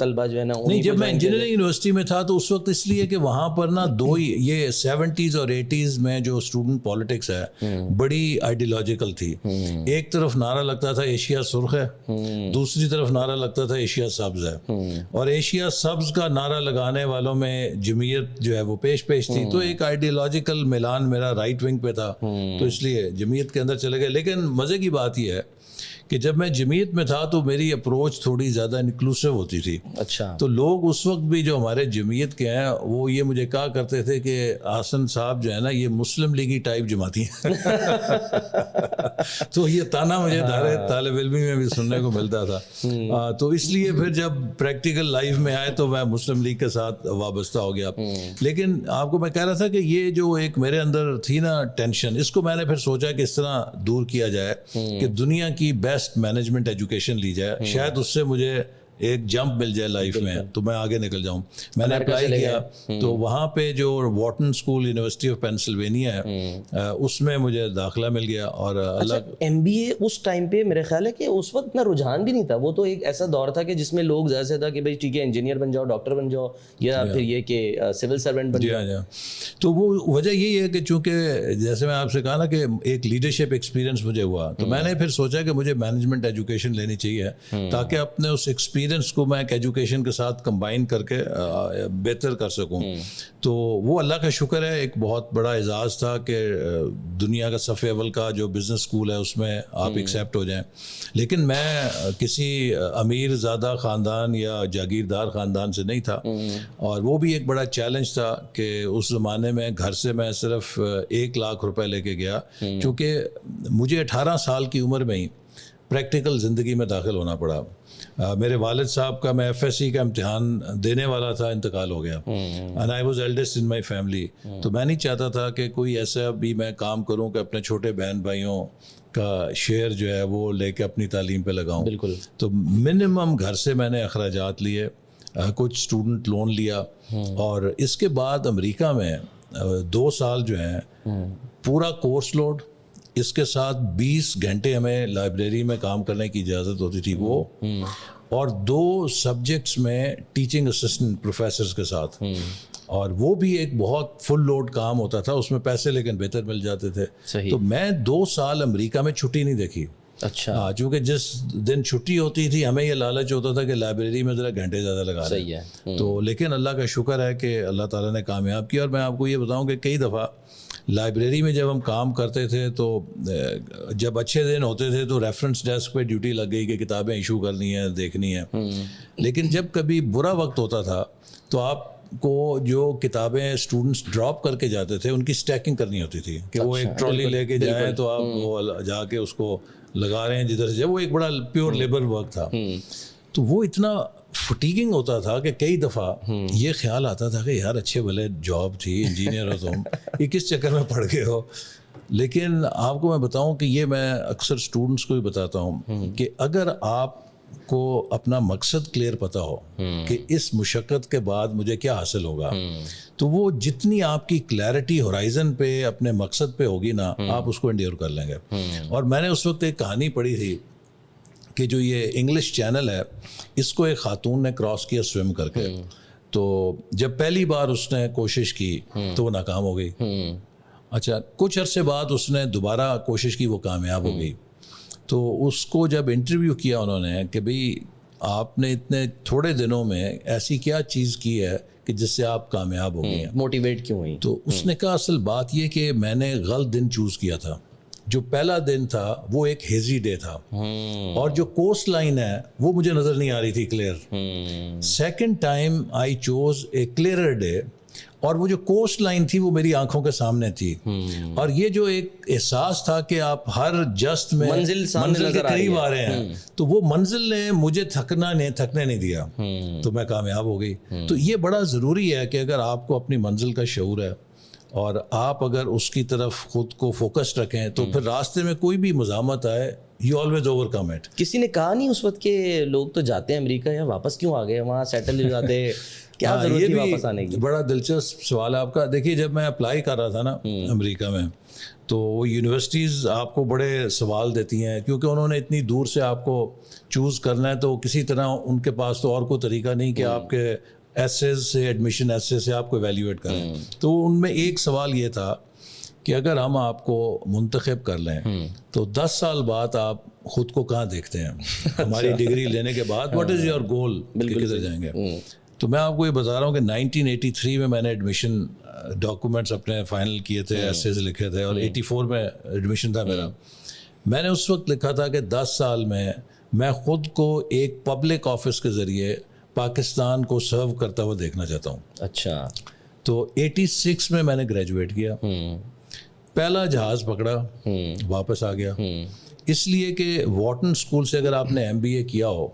طلبہ جو ہے نا نہیں, جب میں انجینئرنگ یونیورسٹی میں تھا تو اس وقت اس لیے کہ وہاں پر نا دو ہی یہ 70s اور 80s میں جو اسٹوڈنٹ پالیٹکس ہے بڑی آئیڈیالوجیکل تھی. ایک طرف نعرہ لگتا تھا ایشیا سرخ ہے, دوسری طرف نعرہ لگتا تھا ایشیا سبز ہے, اور ایشیا سبز کا نعرہ لگانے والوں میں جمعیت جو ہے وہ پیش تھی. تو ایک آئیڈیالوجیکل میلان میرا رائٹ ونگ پہ تھا, تو اس لیے جمعیت کے اندر چلے گئے. لیکن مزے کی بات یہ ہے کہ جب میں جمعیت میں تھا تو میری اپروچ تھوڑی زیادہ انکلوسیو ہوتی تھی. اچھا. تو لوگ اس وقت بھی جو ہمارے جمعیت کے ہیں وہ یہ مجھے کہا کرتے تھے کہ حسن صاحب جو ہے نا یہ مسلم لیگی ٹائپ جماعتی ہیں. تو یہ تانا مجھے طالب علمی میں بھی سننے کو ملتا تھا. تو اس لیے پھر جب پریکٹیکل لائف میں آئے تو میں مسلم لیگ کے ساتھ وابستہ ہو گیا. لیکن آپ کو میں کہہ رہا تھا کہ یہ جو ایک میرے اندر تھی نا ٹینشن, اس کو میں نے پھر سوچا کہ اس طرح دور کیا جائے کہ دنیا کی بیسٹ مینجمنٹ ایجوکیشن لی جائے, شاید اس سے مجھے ایک جمپ مل جائے لائف میں تو میں آگے نکل جاؤں. میں نے اپلائی کیا تو وہاں پہ جو واٹن اسکول یونیورسٹی آف پینسلوینیا ہے اس میں مجھے داخلہ مل گیا. اور ایم بی اے اس ٹائم پہ میرے خیال ہے کہ اس وقت اتنا رجحان بھی نہیں تھا, وہ تو ایک ایسا دور تھا کہ جس میں لوگ زیادہ سے تھا کہ بھائی ٹھیک ہے انجینئر بن جاؤ, ڈاکٹر بن جاؤ, یا پھر یہ کہ سول سرونٹ بن جاؤ. تو وہ وجہ یہی ہے کہ چونکہ جیسے میں آپ سے کہا نا کہ ایک لیڈرشپ ایکسپیرینس مجھے ہوا, تو میں نے پھر سوچا کہ مجھے مینجمنٹ ایجوکیشن لینی چاہیے تاکہ اپنے اس ایکسپیرینس کو میں ایک ایجوکیشن کے ساتھ کمبائن کر کے بہتر کر سکوں. تو وہ اللہ کا شکر ہے ایک بہت بڑا اعزاز تھا کہ دنیا کا صف اول کا جو بزنس اسکول ہے اس میں آپ ایکسیپٹ ہو جائیں. لیکن میں کسی امیر زادہ خاندان یا جاگیردار خاندان سے نہیں تھا, اور وہ بھی ایک بڑا چیلنج تھا کہ اس زمانے میں گھر سے میں صرف 1 لاکھ روپے لے کے گیا, چونکہ مجھے 18 سال کی عمر میں ہی پریکٹیکل زندگی میں داخل ہونا پڑا. میرے والد صاحب کا, میں ایف ایس سی کا امتحان دینے والا تھا, انتقال ہو گیا. And I was eldest in my family. تو میں نہیں چاہتا تھا کہ کوئی ایسا بھی میں کام کروں کہ اپنے چھوٹے بہن بھائیوں کا شیئر جو ہے وہ لے کے اپنی تعلیم پہ لگاؤں. بالکل. تو منیمم گھر سے میں نے اخراجات لیے, کچھ اسٹوڈنٹ لون لیا, اور اس کے بعد امریکہ میں 2 سال جو ہیں پورا کورس لوڈ, اس کے ساتھ 20 گھنٹے ہمیں لائبریری میں کام کرنے کی اجازت ہوتی تھی وہ, اور 2 سبجیکٹس میں ٹیچنگ اسسٹنٹ پروفیسرز کے ساتھ, اور وہ بھی ایک بہت فل لوڈ کام ہوتا تھا, اس میں پیسے لیکن بہتر مل جاتے تھے. تو میں 2 سال امریکہ میں چھٹی نہیں دیکھی. اچھا. چونکہ جس دن چھٹی ہوتی تھی ہمیں یہ لالچ ہوتا تھا کہ لائبریری میں ذرا گھنٹے زیادہ لگا لیں. تو لیکن اللہ کا شکر ہے کہ اللہ تعالیٰ نے کامیاب کیا. اور میں آپ کو یہ بتاؤں کہ کئی دفعہ لائبریری میں جب ہم کام کرتے تھے تو جب اچھے دن ہوتے تھے تو ریفرنس ڈیسک پہ ڈیوٹی لگ گئی کہ کتابیں ایشو کرنی ہیں, دیکھنی ہیں. لیکن جب کبھی برا وقت ہوتا تھا تو آپ کو جو کتابیں اسٹوڈنٹس ڈراپ کر کے جاتے تھے ان کی اسٹیکنگ کرنی ہوتی تھی کہ وہ ایک ٹرالی لے کے جائیں تو آپ وہ جا کے اس کو لگا رہے ہیں جدھر سے. وہ ایک بڑا پیور لیبر ورک تھا. تو وہ اتنا فٹیگنگ ہوتا تھا کہ کئی دفعہ یہ خیال آتا تھا کہ یار اچھے بھلے جاب تھی, انجینئر ہو تم, یہ کس چکر میں پڑھ گئے ہو. لیکن آپ کو میں بتاؤں کہ یہ میں اکثر اسٹوڈنٹس کو بھی بتاتا ہوں کہ اگر آپ کو اپنا مقصد کلیئر پتہ ہو کہ اس مشقت کے بعد مجھے کیا حاصل ہوگا, تو وہ جتنی آپ کی کلیئرٹی ہورائزن پہ اپنے مقصد پہ ہوگی نا, آپ اس کو انڈیور کر لیں گے. اور میں نے اس وقت ایک کہانی پڑھی تھی کہ جو یہ انگلش چینل ہے اس کو ایک خاتون نے کراس کیا سوئم کر کے. تو جب پہلی بار اس نے کوشش کی تو وہ ناکام ہو گئی. اچھا, کچھ عرصے بعد اس نے دوبارہ کوشش کی, وہ کامیاب ہو گئی. تو اس کو جب انٹرویو کیا انہوں نے کہ بھئی آپ نے اتنے تھوڑے دنوں میں ایسی کیا چیز کی ہے کہ جس سے آپ کامیاب ہو گئے ہیں, موٹیویٹ کیوں ہوئی؟ تو اس نے کہا اصل بات یہ کہ میں نے غلط دن چوز کیا تھا. جو پہلا دن تھا وہ ایک ہیزی ڈے تھا, اور جو کوسٹ لائن ہے وہ مجھے نظر نہیں آ رہی تھی clear. Second time I choose a clearer day, اور وہ جو کوسٹ لائن تھی وہ میری آنکھوں کے سامنے تھی. اور یہ جو ایک احساس تھا کہ آپ ہر جسٹ میں منزل کے قریب آ رہے ہیں, تو وہ منزل نے مجھے تھکنے نہیں دیا, تو میں کامیاب ہو گئی. تو یہ بڑا ضروری ہے کہ اگر آپ کو اپنی منزل کا شعور ہے اور آپ اگر اس کی طرف خود کو فوکس رکھیں تو پھر راستے میں کوئی بھی مزاحمت آئے you always over come it. کسی نے کہا نہیں اس وقت کہ لوگ تو جاتے ہیں امریکہ, یا واپس کیوں آ گئے, وہاں سیٹل ہو جاتے, کیا ضرورت تھی واپس آنے کی؟ بڑا دلچسپ سوال ہے آپ کا. دیکھیے جب میں اپلائی کر رہا تھا نا امریکہ میں, تو وہ یونیورسٹیز آپ کو بڑے سوال دیتی ہیں کیونکہ انہوں نے اتنی دور سے آپ کو چوز کرنا ہے, تو کسی طرح ان کے پاس تو اور کوئی طریقہ نہیں کہ آپ کے ایسیز سے, ایڈمیشن ایسے سے آپ کو ایویلیویٹ کریں. تو ان میں ایک سوال یہ تھا کہ اگر ہم آپ کو منتخب کر لیں تو 10 سال بعد آپ خود کو کہاں دیکھتے ہیں, ہماری ڈگری لینے کے بعد واٹ از یور گول, کدھر جائیں گے. تو میں آپ کو یہ بتا رہا ہوں کہ 1983 میں میں نے ایڈمیشن ڈاکومنٹس اپنے فائنل کیے تھے, ایسیز لکھے تھے, اور 84 میں ایڈمیشن تھا میرا. میں نے اس وقت لکھا تھا کہ 10 سال میں خود کو ایک پبلک آفس کے ذریعے پاکستان کو سرو کرتا ہوا دیکھنا چاہتا ہوں. اچھا. تو 86 میں نے گریجویٹ کیا, پہلا جہاز پکڑا, واپس آ گیا, اس لیے کہ واٹن اسکول سے اگر آپ نے MBA کیا ہو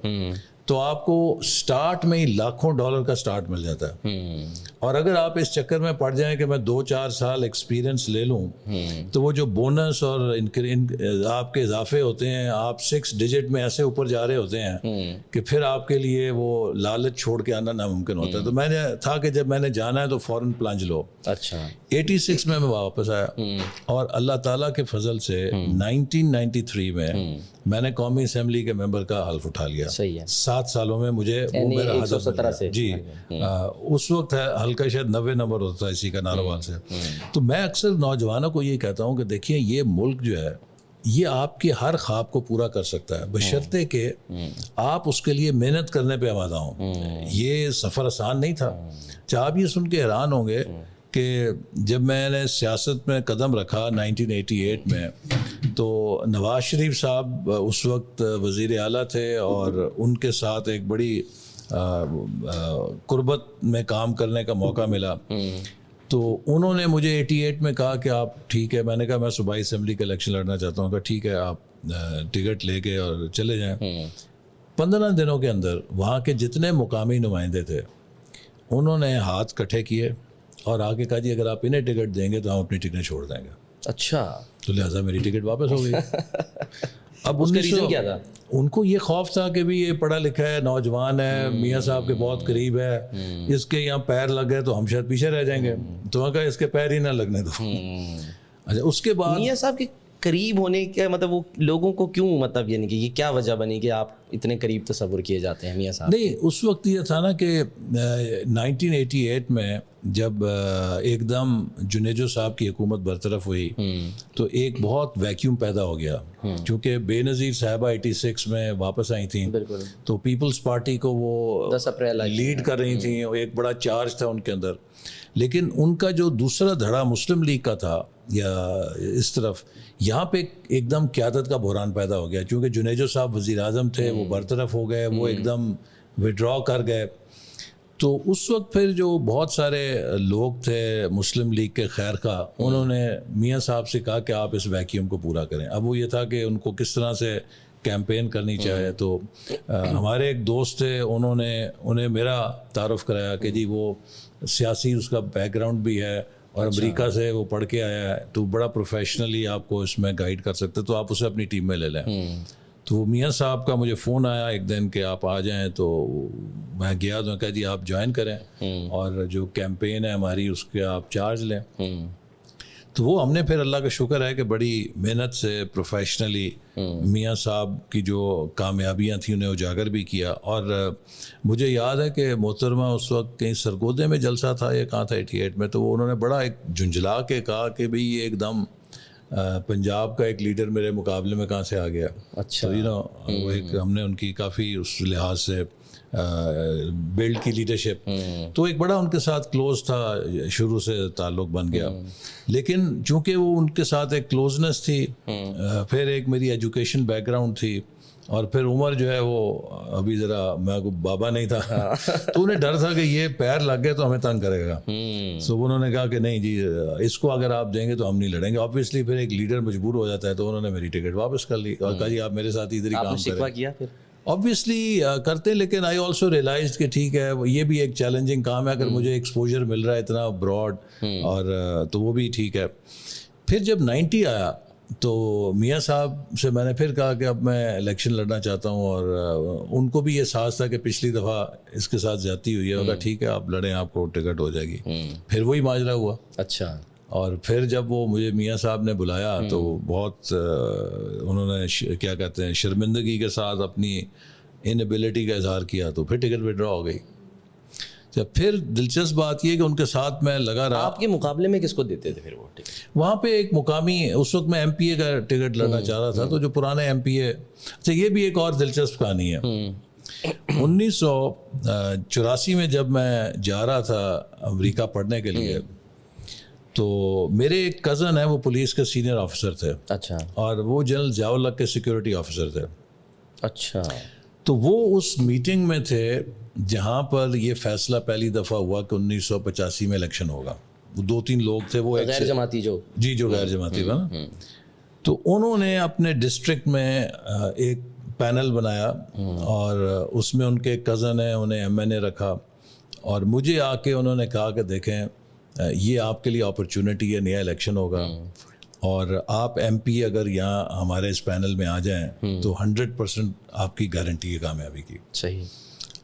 تو آپ کو سٹارٹ میں ہی لاکھوں ڈالر کا سٹارٹ مل جاتا ہے. اور اگر آپ اس چکر میں پڑ جائیں کہ میں 2-4 سال ایکسپیرینس لے لوں تو وہ جو بونس اور آپ کے اضافے ہوتے ہیں, آپ 6 ڈیجٹ میں ایسے اوپر جا رہے ہوتے ہیں کہ پھر آپ کے لیے وہ لالچ چھوڑ کے آنا ناممکن ہوتا ہے. تو میں نے تھا کہ جب میں نے جانا ہے تو فوراً پلنج لو. اچھا. 86 میں واپس آیا, اور اللہ تعالیٰ کے فضل سے 1993 میں نے قومی اسمبلی کے ممبر کا حلف اٹھا لیا. 7 سالوں میں مجھے وہ میرا 117 سے. جی اس وقت ہلکا شاید 90 نمبر ہوتا تھا اسی کا ناروال سے. تو میں اکثر نوجوانوں کو یہ کہتا ہوں کہ دیکھیے یہ ملک جو ہے یہ آپ کے ہر خواب کو پورا کر سکتا ہے, بشرطے کہ آپ اس کے لیے محنت کرنے پہ آمادہ ہوں. یہ سفر آسان نہیں تھا. آپ یہ سن کے حیران ہوں گے کہ جب میں نے سیاست میں قدم رکھا 1988 میں, تو نواز شریف صاحب اس وقت وزیر اعلیٰ تھے, اور ان کے ساتھ ایک بڑی قربت میں کام کرنے کا موقع ملا. تو انہوں نے مجھے 88 میں کہا کہ آپ ٹھیک ہے, میں نے کہا میں صوبائی اسمبلی کا الیکشن لڑنا چاہتا ہوں. کہا ٹھیک ہے آپ ٹکٹ لے کے اور چلے جائیں. 15 دنوں کے اندر وہاں کے جتنے مقامی نمائندے تھے انہوں نے ہاتھ کٹھے کیے اور آگے کہا جی اگر آپ انہیں ٹکٹ دیں گے تو ہم اپنی ٹکٹیں چھوڑ دیں گے. اچھا. تو لہٰذا میری ٹکٹ واپس ہو گئی. اب اس کا ریزن کیا تھا؟ ان کو یہ خوف تھا کہ بھی یہ پڑھا لکھا ہے, نوجوان ہے, میاں صاحب کے بہت قریب ہے, اس کے یہاں پیر لگ گئے تو ہم شاید پیچھے رہ جائیں گے. تو وہاں کہا اس کے پیر ہی نہ لگنے دو. اچھا, اس کے بعد میاں صاحب کے قریب ہونے کا مطلب وہ لوگوں کو کیوں, مطلب یعنی کہ یہ کیا وجہ بنی کہ آپ اتنے قریب تصور کیے جاتے ہیں میاں صاحب؟ نہیں, اس وقت یہ تھا نا کہ 1988 میں جب ایک دم جنیجو صاحب کی حکومت برطرف ہوئی تو ایک بہت ویکیوم پیدا ہو گیا, کیونکہ بے نظیر صاحبہ 86 میں واپس آئی تھیں. تو پیپلز پارٹی کو وہ 10 اپریل لیڈ کر رہی تھیں, ایک بڑا چارج تھا ان کے اندر. لیکن ان کا جو دوسرا دھڑا مسلم لیگ کا تھا یا اس طرف, یہاں پہ ایک دم قیادت کا بحران پیدا ہو گیا, کیونکہ جنیجو صاحب وزیر اعظم تھے, وہ برطرف ہو گئے, وہ ایک دم وڈرا کر گئے. تو اس وقت پھر جو بہت سارے لوگ تھے مسلم لیگ کے خیر خواہ, انہوں نے میاں صاحب سے کہا کہ آپ اس ویکیوم کو پورا کریں. اب وہ یہ تھا کہ ان کو کس طرح سے کیمپین کرنی چاہے. تو ہمارے ایک دوست تھے, انہیں میرا تعارف کرایا کہ جی وہ سیاسی اس کا بیک گراؤنڈ بھی ہے اور امریکہ سے وہ پڑھ کے آیا ہے, تو بڑا پروفیشنلی آپ کو اس میں گائیڈ کر سکتے, تو آپ اسے اپنی ٹیم میں لے لیں. تو میاں صاحب کا مجھے فون آیا ایک دن کہ آپ آ جائیں. تو میں گیا تو کہا جی آپ جوائن کریں اور جو کیمپین ہے ہماری اس کے آپ چارج لیں. تو وہ ہم نے پھر اللہ کا شکر ہے کہ بڑی محنت سے پروفیشنلی میاں صاحب کی جو کامیابیاں تھیں انہیں اجاگر بھی کیا. اور مجھے یاد ہے کہ محترمہ اس وقت کہیں سرگودے میں جلسہ تھا یا کہاں تھا 88 میں, تو انہوں نے بڑا ایک جھنجھلا کے کہا کہ بھئی یہ ایک دم پنجاب کا ایک لیڈر میرے مقابلے میں کہاں سے آ گیا. اچھا. وہ ایک ہم نے ان کی کافی اس لحاظ سے بلڈ کی لیڈرشپ, تو ایک بڑا ان کے ساتھ کلوز تھا, شروع سے تعلق بن گیا. لیکن چونکہ وہ ان کے ساتھ ایک کلوزنس تھی, پھر ایک میری ایجوکیشن بیک گراؤنڈ تھی, اور پھر عمر جو ہے وہ ابھی ذرا میں کو بابا نہیں تھا, تو انہیں ڈر تھا کہ یہ پیر لگ گئے تو ہمیں تنگ کرے گا. سو انہوں نے کہا کہ نہیں جی اس کو اگر آپ دیں گے تو ہم نہیں لڑیں گے. آبویسلی پھر ایک لیڈر مجبور ہو جاتا ہے, تو انہوں نے میری ٹکٹ واپس کر لی اور کہا جی آپ میرے ساتھ ادھر ہی کام کریں. آبویسلی کرتے, لیکن آئی آلسو ریئلائزڈ کہ ٹھیک ہے یہ بھی ایک چیلنجنگ کام ہے, اگر مجھے ایکسپوجر مل رہا ہے اتنا براڈ, اور تو وہ بھی ٹھیک ہے. پھر جب 90 آیا تو میاں صاحب سے میں نے پھر کہا کہ اب میں الیکشن لڑنا چاہتا ہوں, اور ان کو بھی یہ احساس تھا کہ پچھلی دفعہ اس کے ساتھ زیادتی ہوئی ہے. ہوگا ٹھیک ہے آپ لڑیں, آپ کو ٹکٹ ہو جائے گی. پھر وہی ماجرا ہوا. اچھا. اور پھر جب وہ مجھے میاں صاحب نے بلایا تو بہت انہوں نے کیا کہتے ہیں شرمندگی کے ساتھ اپنی انیبلٹی کا اظہار کیا, تو پھر ٹکٹ وڈرا ہو گئی. جب پھر دلچسپ بات یہ کہ ان کے ساتھ میں لگا رہا. آپ کے مقابلے میں کس کو دیتے تھے پھر وہ ٹکٹ؟ وہاں پہ ایک مقامی, اس وقت میں ایم پی اے کا ٹکٹ لڑنا چاہ رہا تھا, تو جو پرانے ایم پی اے. اچھا یہ بھی ایک اور دلچسپ کہانی ہے. 1984 میں جب میں جا رہا تھا امریکہ پڑھنے کے لیے, تو میرے ایک کزن ہیں, وہ پولیس کے سینئر آفیسر تھے. اچھا. اور وہ جنرل ضیاء الحق کے سیکورٹی آفیسر تھے. اچھا. تو وہ اس میٹنگ میں تھے جہاں پر یہ فیصلہ پہلی دفعہ ہوا کہ 1985 میں الیکشن ہوگا. وہ 2-3 لوگ تھے, وہ غیر جماعتی جو جو غیر جماعتی تھا نا, تو انہوں نے اپنے ڈسٹرکٹ میں ایک پینل بنایا اور اس میں ان کے کزن ہیں, انہیں ایم این اے رکھا, اور مجھے آ کے انہوں نے کہا کہ دیکھیں یہ آپ کے لیے اپرچونٹی ہے, نیا الیکشن ہوگا, اور آپ ایم پی اگر یہاں ہمارے اس پینل میں آ جائیں تو 100% آپ کی گارنٹی ہے کامیابی کی. صحیح.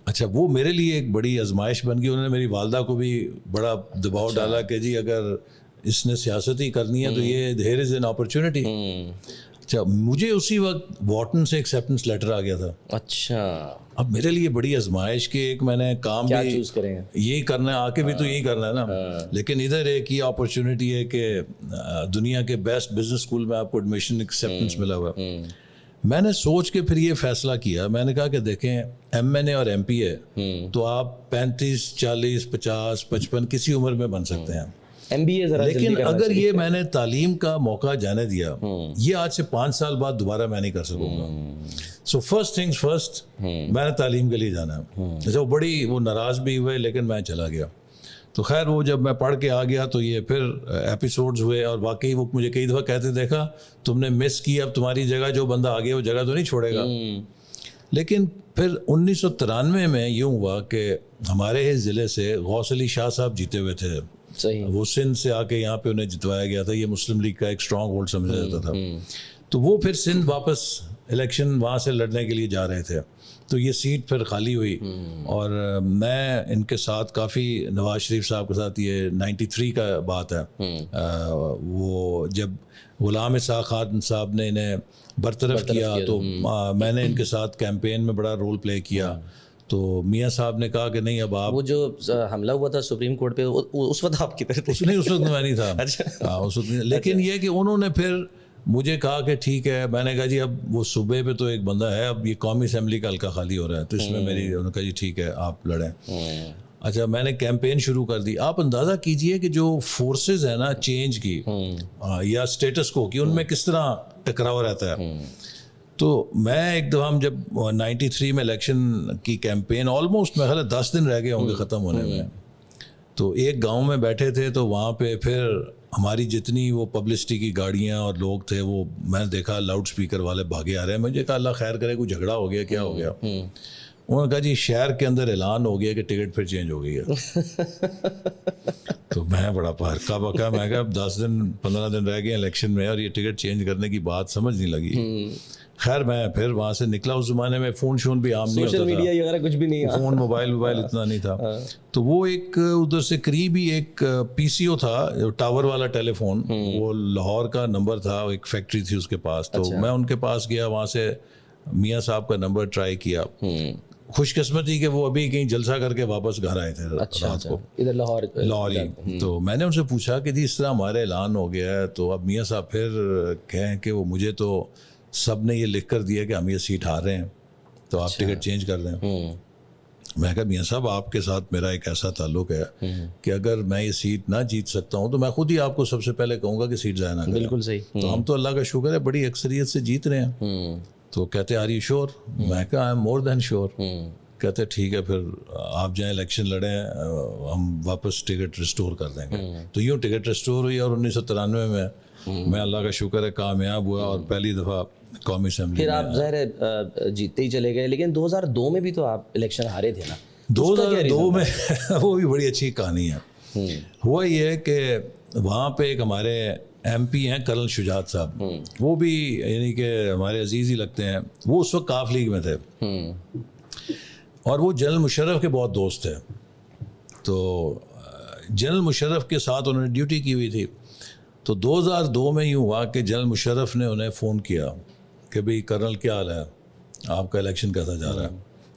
اچھا وہ میرے لیے ایک بڑی آزمائش بن گئی. انہوں نے میری والدہ کو بھی بڑا دباؤ ڈالا کہ جی اگر اس نے سیاست ہی کرنی ہے تو یہ دیر از این اپرچونٹی. اچھا مجھے اسی وقت وارٹن سے ایکسیپٹنس لیٹر آ گیا تھا. اچھا. اب میرے لیے بڑی آزمائش کہ ایک میں نے کام کیا بھی چوز کریں, یہی کرنا ہے, آ کے بھی تو یہی کرنا ہے نا, لیکن ادھر ایک یہ اپرچونٹی ہے کہ دنیا کے بیسٹ بزنس اسکول میں آپ کو ایڈمیشن ایکسیپٹنس ملا ہوا. میں نے سوچ کے پھر یہ فیصلہ کیا, میں نے کہا کہ دیکھیں ایم این اے اور ایم پی اے تو آپ 35, 40, 50, 55 کسی عمر میں بن سکتے ہیں. ایم بی اے ذرا لیکن اگر یہ میں نے تعلیم کا موقع جانے دیا, یہ آج سے 5 سال بعد دوبارہ میں نہیں کر سکوں گا. سو فرسٹ تھنگز فرسٹ, میں نے تعلیم کے لیے جانا ہے. جیسے وہ ناراض بھی ہوئے لیکن میں چلا گیا. تو خیر وہ جب میں پڑھ کے آ گیا تو یہ پھر ایپیسوڈز ہوئے, اور واقعی وہ مجھے کئی دفعہ کہتے دیکھا تم نے مس کی, اب تمہاری جگہ جو بندہ آ گیا وہ جگہ تو نہیں چھوڑے گا. لیکن پھر 1993 میں یوں ہوا کہ ہمارے ہی ضلع سے غوث علی شاہ صاحب جیتے ہوئے تھے. صحیح. وہ سندھ سے آ کے یہاں پہ انہیں جتوایا گیا تھا. یہ مسلم لیگ کا ایک اسٹرانگ ہولڈ سمجھا جاتا تھا. تو وہ پھر سندھ واپس الیکشن وہاں سے لڑنے کے لیے جا رہے تھے. تو یہ سیٹ پھر خالی ہوئی, اور میں ان کے ساتھ کافی, نواز شریف صاحب کے ساتھ, یہ 93 کا بات ہے, وہ جب غلام اسحاق خان صاحب نے انہیں برطرف کیا تو میں نے ان کے ساتھ کیمپین میں بڑا رول پلے کیا. تو میاں صاحب نے کہا کہ نہیں اب آپ, وہ جو حملہ ہوا تھا سپریم کورٹ پہ اس وقت آپ کدھر تھے؟ نہیں اس وقت میں نہیں تھا. ہاں اس وقت, لیکن یہ کہ انہوں نے پھر مجھے کہا کہ ٹھیک ہے. میں نے کہا جی اب وہ صوبے پہ تو ایک بندہ ہے, اب یہ قومی اسمبلی کا حلقہ خالی ہو رہا ہے, تو اس میں میری, انہوں نے کہا جی ٹھیک ہے آپ لڑیں. اچھا میں نے کیمپین شروع کر دی. آپ اندازہ کیجئے کہ جو فورسز ہیں نا چینج کی یا اسٹیٹس کو کی, ان میں کس طرح ٹکراؤ رہتا ہے. تو میں ایک دفعہ ہم جب 93 میں الیکشن کی کیمپین آلموسٹ میں خیال 10 دن رہ گئے ہوں گے ختم ہونے میں, تو ایک گاؤں میں بیٹھے تھے. تو وہاں پہ پھر ہماری جتنی وہ پبلسٹی کی گاڑیاں اور لوگ تھے, وہ میں نے دیکھا لاؤڈ اسپیکر والے بھاگے آ رہے ہیں. مجھے کہا اللہ خیر کرے, کوئی جھگڑا ہو گیا, کیا ہو گیا؟ انہوں نے کہا جی شہر کے اندر اعلان ہو گیا کہ ٹکٹ پھر چینج ہو گئی ہے. تو میں بڑا ہرکا بکا, میں کہا اب 10 دن 15 دن رہ گئے الیکشن میں اور یہ ٹکٹ چینج کرنے کی بات سمجھ نہیں لگی. خیر میں پھر وہاں سے نکلا. اس زمانے میں فون شون بھی عام نہیں ہوتا تھا, سوشل میڈیا وغیرہ کچھ بھی نہیں, فون موبائل اتنا نہیں تھا. تو وہ ایک ادھر سے قریب ہی ایک پی سی او تھا, ٹاور والا ٹیلی فون, وہ لاہور کا نمبر تھا, ایک فیکٹری تھی اس کے پاس. تو میں ان کے پاس گیا, وہاں سے میاں صاحب کا نمبر ٹرائی کیا. خوش قسمتی کہ وہ ابھی کہیں جلسہ کر کے واپس گھر آئے تھے رات کو, ادھر لاہور ہی. تو میں نے ان سے پوچھا کہ جی اس طرح ہمارے اعلان ہو گیا ہے, تو اب میاں صاحب پھر کہیں کہ وہ مجھے تو سب نے یہ لکھ کر دیا کہ ہم یہ سیٹ ہار رہے ہیں, تو آپ ٹکٹ چینج کر دیں. میں کہا میاں صاحب آپ کے ساتھ میرا ایک ایسا تعلق ہے کہ اگر میں یہ سیٹ نہ جیت سکتا ہوں تو میں خود ہی آپ کو سب سے پہلے کہوں گا کہ سیٹ ضائع نہ کریں. بالکل صحیح. تو ہم تو اللہ کا شکر ہے بڑی اکثریت سے جیت رہے ہیں. تو کہتے آر یو شیور؟ میں کہا I am more then sure. کہتے ٹھیک ہے پھر آپ جائیں الیکشن لڑیں, ہم واپس ٹکٹ ریسٹور کر دیں گے. تو یوں ٹکٹ ریسٹور ہوئی, اور 1993 میں اللہ کا شکر ہے کامیاب ہوا, اور پہلی دفعہ قومی اسمبلی. پھر آپ ظاہر جیتتے ہی چلے گئے, لیکن 2002 میں بھی تو آپ الیکشن ہارے تھے نا. 2002 میں وہ بھی بڑی اچھی کہانی ہے. ہوا یہ کہ وہاں پہ ایک ہمارے ایم پی ہیں کرنل شجاعت صاحب, وہ بھی یعنی کہ ہمارے عزیز ہی لگتے ہیں. وہ اس وقت کاف لیگ میں تھے, اور وہ جنرل مشرف کے بہت دوست تھے. تو جنرل مشرف کے ساتھ انہوں نے ڈیوٹی کی ہوئی تھی. تو 2002 میں یوں ہوا کہ جنرل مشرف نے انہیں فون کیا کہ بھئی کرنل کیا حال ہے, آپ کا الیکشن کیسا جا رہا ہے؟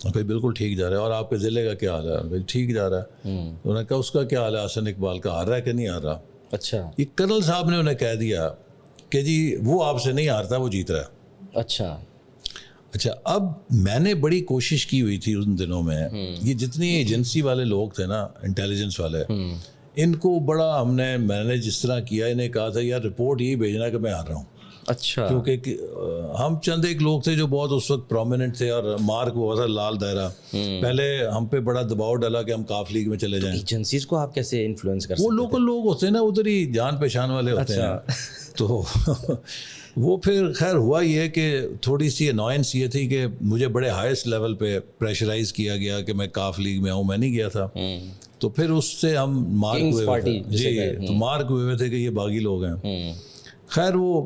اور بھائی بالکل ٹھیک جا رہا ہے. اور آپ کے ضلع کا کیا حال ہے؟ بھائی ٹھیک جا رہا ہے. انہوں نے کہا اس کا کیا حال ہے حسن اقبال کا, آ رہا ہے کہ نہیں آ رہا؟ اچھا. یہ کرنل صاحب نے انہیں کہہ دیا کہ جی وہ آپ سے نہیں ہارتا, وہ جیت رہا ہے. اچھا اب میں نے بڑی کوشش کی ہوئی تھی ان دنوں میں, یہ جتنی ایجنسی والے لوگ تھے نا, انٹیلیجنس والے, ان کو بڑا ہم نے مینیج جس طرح کیا, انہیں کہا تھا یار رپورٹ یہی بھیجنا کہ میں آ رہا ہوں. اچھا. کیونکہ ہم چند ایک لوگ تھے جو بہت اس وقت پرومیننٹ تھے, اور مارک وہ تھا لال دائرہ, پہلے ہم پہ بڑا دباؤ ڈالا کہ ہم کاف لیگ میں چلے جائیں. ایجنسیز کو آپ کیسے انفلوئنس کر سکتے؟ وہ لوکل لوگ ہوتے ہیں نا, ادھر ہی جان پہچان والے ہوتے ہیں. تو وہ پھر خیر ہوا یہ کہ تھوڑی سی انوائنس یہ تھی کہ مجھے بڑے ہائیسٹ لیول پہ پریشرائز کیا گیا کہ میں کاف لیگ میں آؤں, میں نہیں گیا تھا. تو پھر اس سے ہم مارک ہوئے تھے. جی, تو مارک ہوئے تھے کہ یہ باغی لوگ ہیں. خیر وہ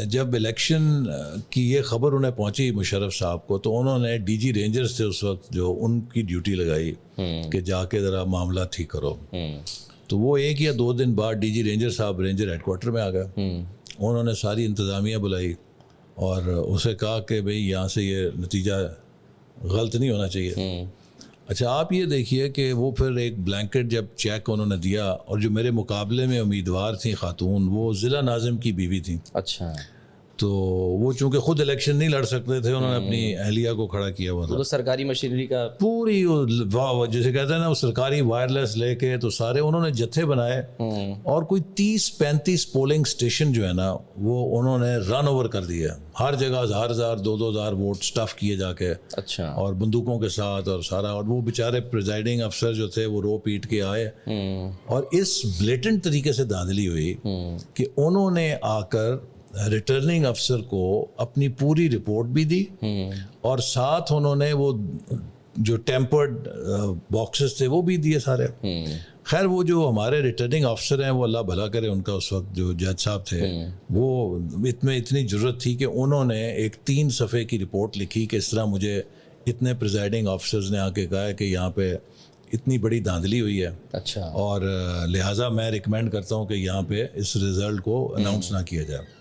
جب الیکشن کی یہ خبر انہیں پہنچی مشرف صاحب کو, تو انہوں نے ڈی جی رینجرز تھے اس وقت, جو ان کی ڈیوٹی لگائی کہ جا کے ذرا معاملہ ٹھیک کرو. تو وہ 1 یا 2 دن بعد ڈی جی رینجر صاحب رینجر ہیڈ کوارٹر میں آ گئے. انہوں نے ساری انتظامیہ بلائی اور اسے کہا کہ بھئی یہاں سے یہ نتیجہ غلط نہیں ہونا چاہیے. اچھا آپ یہ دیکھیے کہ وہ پھر ایک بلینکٹ جب چیک انہوں نے دیا, اور جو میرے مقابلے میں امیدوار تھیں خاتون, وہ ضلع ناظم کی بیوی تھیں. اچھا. تو وہ چونکہ خود الیکشن نہیں لڑ سکتے تھے, انہوں نے اپنی اہلیہ کو کھڑا کیا ہوا تھا. تو سرکاری مشینری کا پوری جیسے کہتے ہیں نا, وہ سرکاری وائرلیس لے کے تو سارے انہوں نے جتھے بنائے, اور کوئی 30-35 پولنگ اسٹیشن جو ہے نا وہ انہوں نے رن اوور کر دیا. ہر جگہ 1000 2,000 ووٹ اسٹف کیے جا کے. اچھا. اور بندوقوں کے ساتھ اور سارا, اور وہ بیچارے پریزائڈنگ افسر جو تھے وہ رو پیٹ کے آئے, اور اس بلیٹنٹ طریقے سے دھاندلی ہوئی کہ انہوں نے آ کر ریٹرننگ افسر کو اپنی پوری رپورٹ بھی دی, اور ساتھ انہوں نے وہ جو ٹیمپرڈ باکسز تھے وہ بھی دیے سارے. خیر وہ جو ہمارے ریٹرننگ افسر ہیں, وہ اللہ بھلا کرے ان کا, اس وقت جو جج صاحب تھے, وہ اتنی جرت تھی کہ انہوں نے ایک 3 صفحے کی رپورٹ لکھی کہ اس طرح مجھے اتنے پریزائڈنگ افسرز نے آ کے کہا ہے کہ یہاں پہ اتنی بڑی دھاندلی ہوئی ہے. اچھا. اور لہٰذا میں ریکمینڈ کرتا ہوں کہ یہاں پہ اس رزلٹ کو اناؤنس نہ کیا جائے.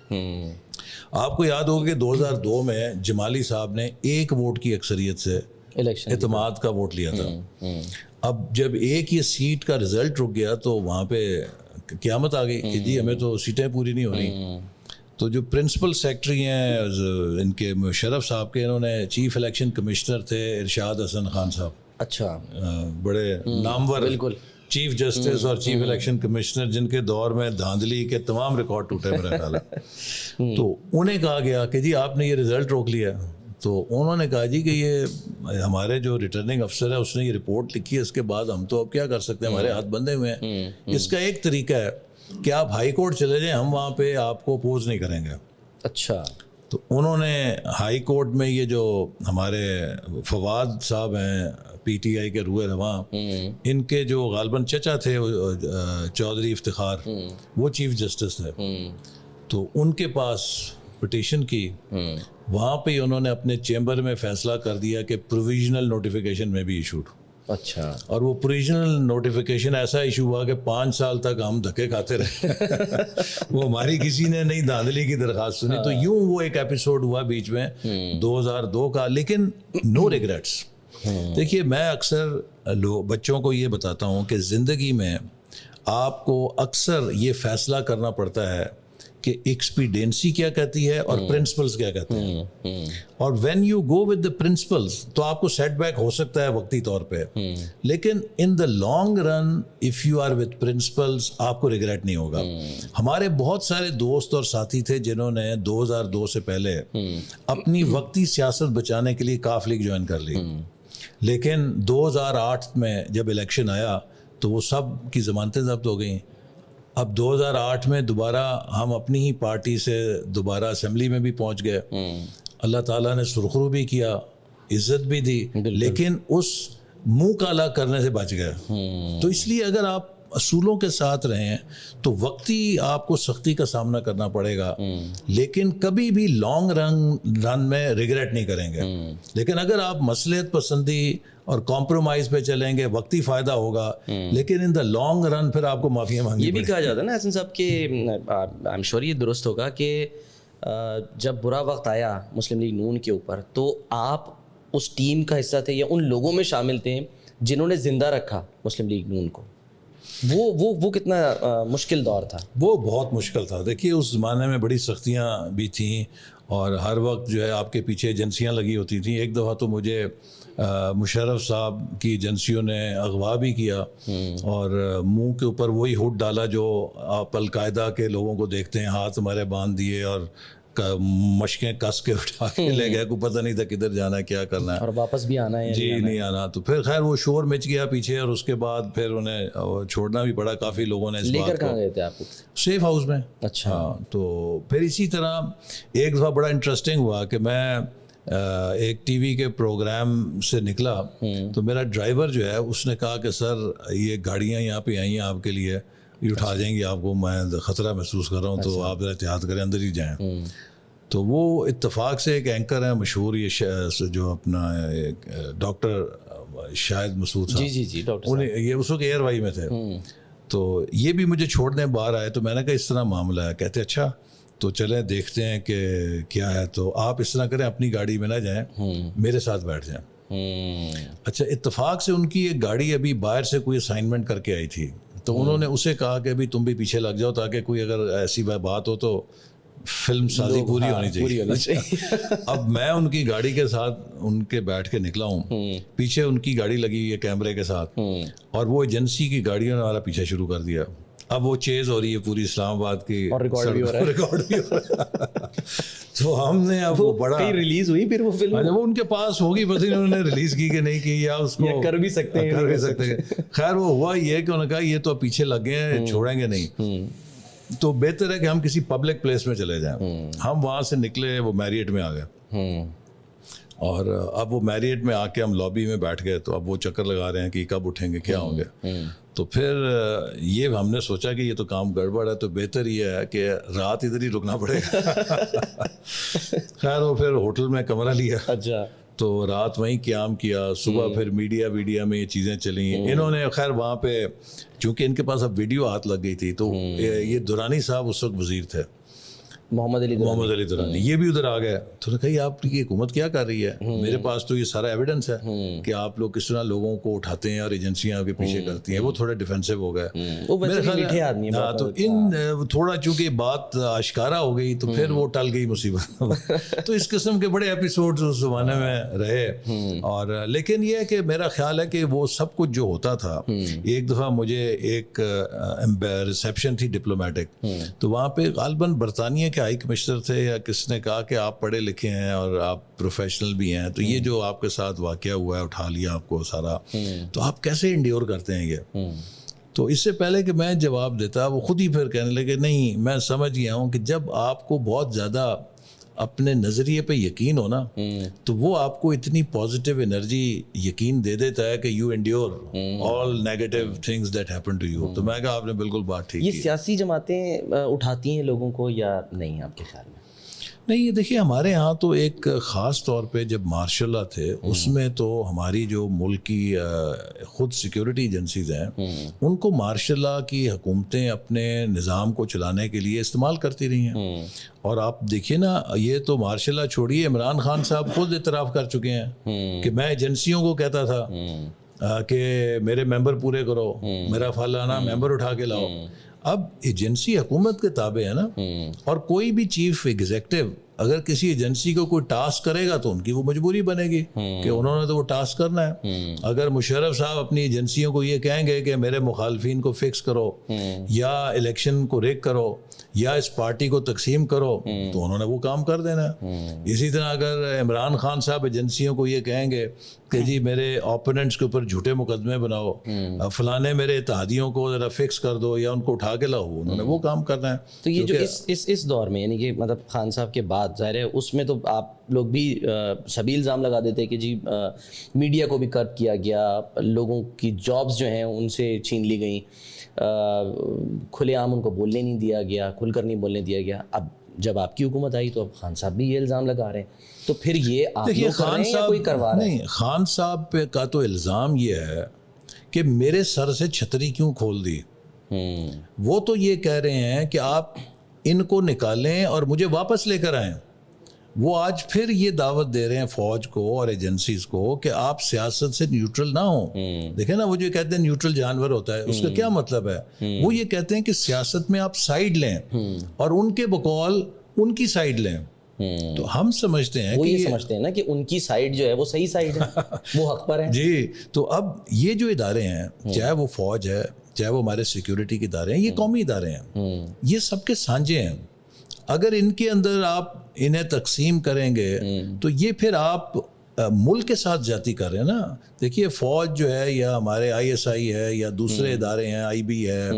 آپ کو یاد ہوگا کہ 2002 میں جمالی صاحب نے 1 ووٹ کی اکثریت سے اعتماد کا ووٹ لیا تھا. اب جب ایک یہ سیٹ کا رزلٹ رک گیا تو وہاں پہ قیامت آ گئی کہ جی ہمیں تو سیٹیں پوری نہیں ہو رہی. تو جو پرنسپل سیکرٹری ہیں ان کے مشرف صاحب کے, انہوں نے چیف الیکشن کمشنر تھے ارشاد حسن خان صاحب. اچھا. بڑے نامور, بالکل چیف جسٹس اور چیف الیکشن کمشنر, جن کے دور میں دھاندلی کے تمام ریکارڈ ٹوٹے میرا خیال ہے. تو انہیں کہا گیا کہ جی آپ نے یہ رزلٹ روک لیا. تو انہوں نے کہا جی کہ یہ ہمارے جو ریٹرننگ افسر ہے اس نے یہ رپورٹ لکھی ہے, اس کے بعد ہم تو اب کیا کر سکتے ہیں, ہمارے ہاتھ بندھے ہوئے ہیں. اس کا ایک طریقہ ہے کہ آپ ہائی کورٹ چلے جائیں, ہم وہاں پہ آپ کو اپوز نہیں کریں گے. اچھا. تو انہوں نے ہائی کورٹ میں یہ جو ہمارے فواد صاحب ہیں پی ٹی آئی کے روح رواں, ان کے جو غالباً چچا تھے چودھری افتخار, وہ چیف جسٹس تھے, تو ان کے پاس پٹیشن کی. وہاں پہ انہوں نے اپنے چیمبر میں فیصلہ کر دیا کہ پروویژنل نوٹیفیکیشن میں بھی ایشوڈ. اچھا. اور وہ پروویژنل نوٹیفیکیشن ایسا ایشو ہوا کہ 5 سال تک ہم دھکے کھاتے رہے. وہ ہماری کسی نے نہیں دھاندلی کی درخواست سنی. تو یوں وہ ایک ایپیسوڈ ہوا بیچ میں 2002 کا, لیکن نو ریگریٹس. دیکھیے میں اکثر بچوں کو یہ بتاتا ہوں کہ زندگی میں آپ کو اکثر یہ فیصلہ کرنا پڑتا ہے کہ ایکسپیڈینسی کیا کہتی ہے اور پرنسپلز کیا کہتے ہیں. اور when you go with the principles تو آپ کو سیٹ بیک ہو سکتا ہے وقتی طور پہ, لیکن in the long run if you are with principles آپ کو ریگریٹ نہیں ہوگا. ہمارے بہت سارے دوست اور ساتھی تھے جنہوں نے 2002 سے پہلے اپنی وقتی سیاست بچانے کے لیے کاف لیگ جوائن کر لی, لیکن 2008 میں جب الیکشن آیا تو وہ سب کی ضمانتیں ضبط ہو گئیں. اب 2008 میں دوبارہ ہم اپنی ہی پارٹی سے دوبارہ اسمبلی میں بھی پہنچ گئے. اللہ تعالیٰ نے سرخرو بھی کیا, عزت بھی دی, لیکن اس منہ کالا کرنے سے بچ گئے. تو اس لیے اگر آپ اصولوں کے ساتھ رہیں تو وقتی آپ کو سختی کا سامنا کرنا پڑے گا لیکن کبھی بھی لانگ رن میں ریگریٹ نہیں کریں گے. لیکن اگر آپ مصلحت پسندی اور کمپرومائز پہ چلیں گے وقتی فائدہ ہوگا لیکن ان دا لانگ رن پھر آپ کو معافیاں مانگنی یہ بھی کہا جاتا ہے نا حسن صاحب کہ آئی ایم شیور یہ درست ہوگا کہ جب برا وقت آیا مسلم لیگ نون کے اوپر تو آپ اس ٹیم کا حصہ تھے یا ان لوگوں میں شامل تھے جنہوں نے زندہ رکھا مسلم لیگ نون کو. وہ کتنا مشکل دور تھا. وہ بہت مشکل تھا. دیکھیے اس زمانے میں بڑی سختیاں بھی تھیں اور ہر وقت جو ہے آپ کے پیچھے ایجنسیاں لگی ہوتی تھیں. ایک دفعہ تو مجھے مشرف صاحب کی ایجنسیوں نے اغوا بھی کیا اور منہ کے اوپر وہی ہوڈ ڈالا جو آپ القاعدہ کے لوگوں کو دیکھتے ہیں, ہاتھ ہمارے باندھ دیے اور مشقیں کس کے اٹھا کے لے گئے, کو پتہ نہیں تھا کدھر جانا ہے کیا کرنا ہے اور واپس بھی آنا ہے جی نہیں آنا. تو پھر خیر وہ شور مچ گیا پیچھے اور اس کے بعد پھر انہیں چھوڑنا بھی پڑا. کافی لوگوں نے اس لے بات کر کو کہاں گئے تھے آپ کو؟ سیف ہاؤس میں. اچھا. ہاں تو پھر اسی طرح ایک دفعہ بڑا انٹرسٹنگ ہوا کہ میں ایک ٹی وی کے پروگرام سے نکلا تو میرا ڈرائیور جو ہے اس نے کہا کہ سر یہ گاڑیاں یہاں پہ آئی ہیں آپ کے لیے, یہ اٹھا جائیں گی آپ کو, میں خطرہ محسوس کر رہا ہوں تو آپ ذرا احتیاط کریں, اندر ہی جائیں. تو وہ اتفاق سے ایک اینکر ہیں مشہور یہ جو اپنا ڈاکٹر شاہد مسعود صاحب, جی ڈاکٹر انہیں یہ اس وقت ایئر وائی میں تھے, تو یہ بھی مجھے چھوڑنے باہر آئے. تو میں نے کہا اس طرح معاملہ ہے. کہتے اچھا تو چلیں دیکھتے ہیں کہ کیا ہے. تو آپ اس طرح کریں اپنی گاڑی میں نہ جائیں, میرے ساتھ بیٹھ جائیں. اچھا اتفاق سے ان کی ایک گاڑی ابھی باہر سے کوئی اسائنمنٹ کر کے آئی تھی تو انہوں نے اسے کہا کہ ابھی تم بھی پیچھے لگ جاؤ تاکہ کوئی اگر ایسی بات ہو تو فلم سازی پوری ہونی چاہیے. اب میں ان کی گاڑی کے ساتھ ان کے بیٹھ کے نکلا ہوں, پیچھے ان کی گاڑی لگی ہوئی ہے کیمرے کے ساتھ اور وہ ایجنسی کی گاڑیوں نے ہمارا پیچھا شروع کر دیا. اب وہ چیز ہو رہی ہے پوری اسلام آباد کی اور ریکارڈ بھی ہو رہا ہے. تو ہم نے اب وہ بڑا ریلیز ہوئی پھر وہ فلم وہ ان کے پاس ہوگی پتہ نہیں انہوں نے ریلیز کی کہ نہیں کی یا اس کو کر بھی سکتے ہیں. خیر وہ ہوا یہ کہ انہوں نے کہا یہ تو پیچھے لگ گئے ہیں چھوڑیں گے نہیں, تو بہتر ہے کہ ہم کسی پبلک پلیس میں چلے جائیں. ہم وہاں سے نکلے, وہ میریٹ میں آ گئے اور اب وہ میریٹ میں آ کے ہم لابی میں بیٹھ گئے. تو اب وہ چکر لگا رہے ہیں کہ کب اٹھیں گے کیا ہوں گے. تو پھر یہ ہم نے سوچا کہ یہ تو کام گڑبڑ ہے, تو بہتر یہ ہے کہ رات ادھر ہی رکنا پڑے گا. خیر وہ پھر ہوٹل میں کمرہ لیا. اچھا. تو رات وہیں قیام کیا. صبح پھر میڈیا میں یہ چیزیں چلیں. انہوں نے خیر وہاں پہ چونکہ ان کے پاس اب ویڈیو ہاتھ لگ گئی تھی تو یہ دورانی صاحب اس وقت وزیر تھے, محمد علی دورانی, یہ بھی ادھر آ گئے. تو نے کہا آپ کی حکومت کیا کر رہی ہے, میرے پاس تو یہ سارا ایویڈنس ہے کہ آپ لوگ کس طرح لوگوں کو اٹھاتے ہیں اور ایجنسیاں کے پیچھے کرتی ہیں. وہ تھوڑے ڈیفینسو ہو گئے. تو ان تھوڑا چونکہ بات آشکارا ہو گئی تو پھر وہ ٹل گئی مصیبت. تو اس قسم کے بڑے ایپیسوڈز اس زمانے میں رہے. اور لیکن یہ ہے کہ میرا خیال ہے کہ وہ سب کچھ جو ہوتا تھا, ایک دفعہ مجھے ایک ریسیپشن تھی ڈپلومیٹک, تو وہاں پہ غالباً برطانیہ کے ہائی کمشنر تھے یا کس نے کہا کہ آپ پڑھے لکھے ہیں اور آپ پروفیشنل بھی ہیں, تو یہ جو آپ کے ساتھ واقعہ ہوا ہے اٹھا لیا آپ کو سارا, تو آپ کیسے انڈیور کرتے ہیں یہ. تو اس سے پہلے کہ میں جواب دیتا وہ خود ہی پھر کہنے لگے نہیں میں سمجھ گیا ہوں کہ جب آپ کو بہت زیادہ اپنے نظریے پہ یقین ہو نا تو وہ آپ کو اتنی پازیٹیو انرجی یقین دے دیتا ہے کہ you endure all negative things that happen to you. تو میں کہا آپ نے بالکل بات ٹھیک کی. یہ سیاسی جماعتیں اٹھاتی ہیں لوگوں کو یا نہیں آپ کے خیال میں؟ نہیں یہ دیکھیے ہمارے ہاں تو ایک خاص طور پہ جب مارشل لا تھے اس میں تو ہماری جو ملک کی خود سیکیورٹی ایجنسیز ہیں ان کو مارشل لا کی حکومتیں اپنے نظام کو چلانے کے لیے استعمال کرتی رہی ہیں. اور آپ دیکھیے نا یہ تو مارشل لا چھوڑیے, عمران خان صاحب خود اعتراف کر چکے ہیں کہ میں ایجنسیوں کو کہتا تھا کہ میرے ممبر پورے کرو, میرا فلانا ممبر اٹھا کے لاؤ. اب ایجنسی حکومت کے تابع ہے نا, اور کوئی بھی چیف ایگزیکٹو اگر کسی ایجنسی کو کوئی ٹاسک کرے گا تو ان کی وہ مجبوری بنے گی کہ انہوں نے تو وہ ٹاسک کرنا ہے. اگر مشرف صاحب اپنی ایجنسیوں کو یہ کہیں گے کہ میرے مخالفین کو فکس کرو یا الیکشن کو ریک کرو یا اس پارٹی کو تقسیم کرو تو انہوں نے وہ کام کر دینا. اسی طرح اگر عمران خان صاحب ایجنسیوں کو یہ کہیں گے کہ جی میرے اوپوننٹس کے اوپر جھوٹے مقدمے بناؤ, فلانے میرے اتحادیوں کو ذرا فکس کر دو یا ان کو اٹھا کے لاؤ, انہوں نے وہ کام کرنا ہے. تو یہ جو اس دور میں یعنی کہ مطلب خان صاحب کے بعد بات ظاہر ہے اس میں تو آپ لوگ بھی سبھی الزام لگا دیتے ہیں کہ جی میڈیا کو بھی کرپ کیا گیا, لوگوں کی جابس جو ہیں ان سے چھین لی گئیں, کھلے عام ان کو بولنے نہیں دیا گیا, کھل کر نہیں بولنے دیا گیا. اب جب آپ کی حکومت آئی تو اب خان صاحب بھی یہ الزام لگا رہے ہیں, تو پھر یہ آپ لوگ کر رہے ہیں یا کوئی کروا رہا ہے؟ نہیں, خان صاحب پہ کا تو الزام یہ ہے کہ میرے سر سے چھتری کیوں کھول دی. وہ تو یہ کہہ رہے ہیں کہ آپ ان کو نکالیں اور مجھے واپس لے کر آئیں. وہ آج پھر یہ دعوت دے رہے ہیں فوج کو اور ایجنسیز کو کہ آپ سیاست سے نیوٹرل نہ ہوں. دیکھیں نا, وہ جو کہتے ہیں نیوٹرل جانور ہوتا ہے, اس کا کیا مطلب ہے؟ وہ یہ کہتے ہیں کہ سیاست میں آپ سائیڈ لیں اور ان کے بقول ان کی سائیڈ لیں. تو ہم سمجھتے ہیں وہ کہ یہ سمجھتے ہیں نا کہ ان کی سائیڈ جو ہے وہ صحیح سائیڈ ہے, وہ حق پر ہے. جی, تو اب یہ جو ادارے ہیں, چاہے وہ فوج ہے, چاہے وہ ہمارے سیکیورٹی کے ادارے ہیں, یہ قومی ادارے ہیں, یہ سب کے سانجے ہیں. اگر ان کے اندر آپ انہیں تقسیم کریں گے تو یہ پھر آپ ملک کے ساتھ زیادتی کر رہے ہیں نا. دیکھیے فوج جو ہے یا ہمارے ISI ہے یا دوسرے ادارے ہیں, IB ہے,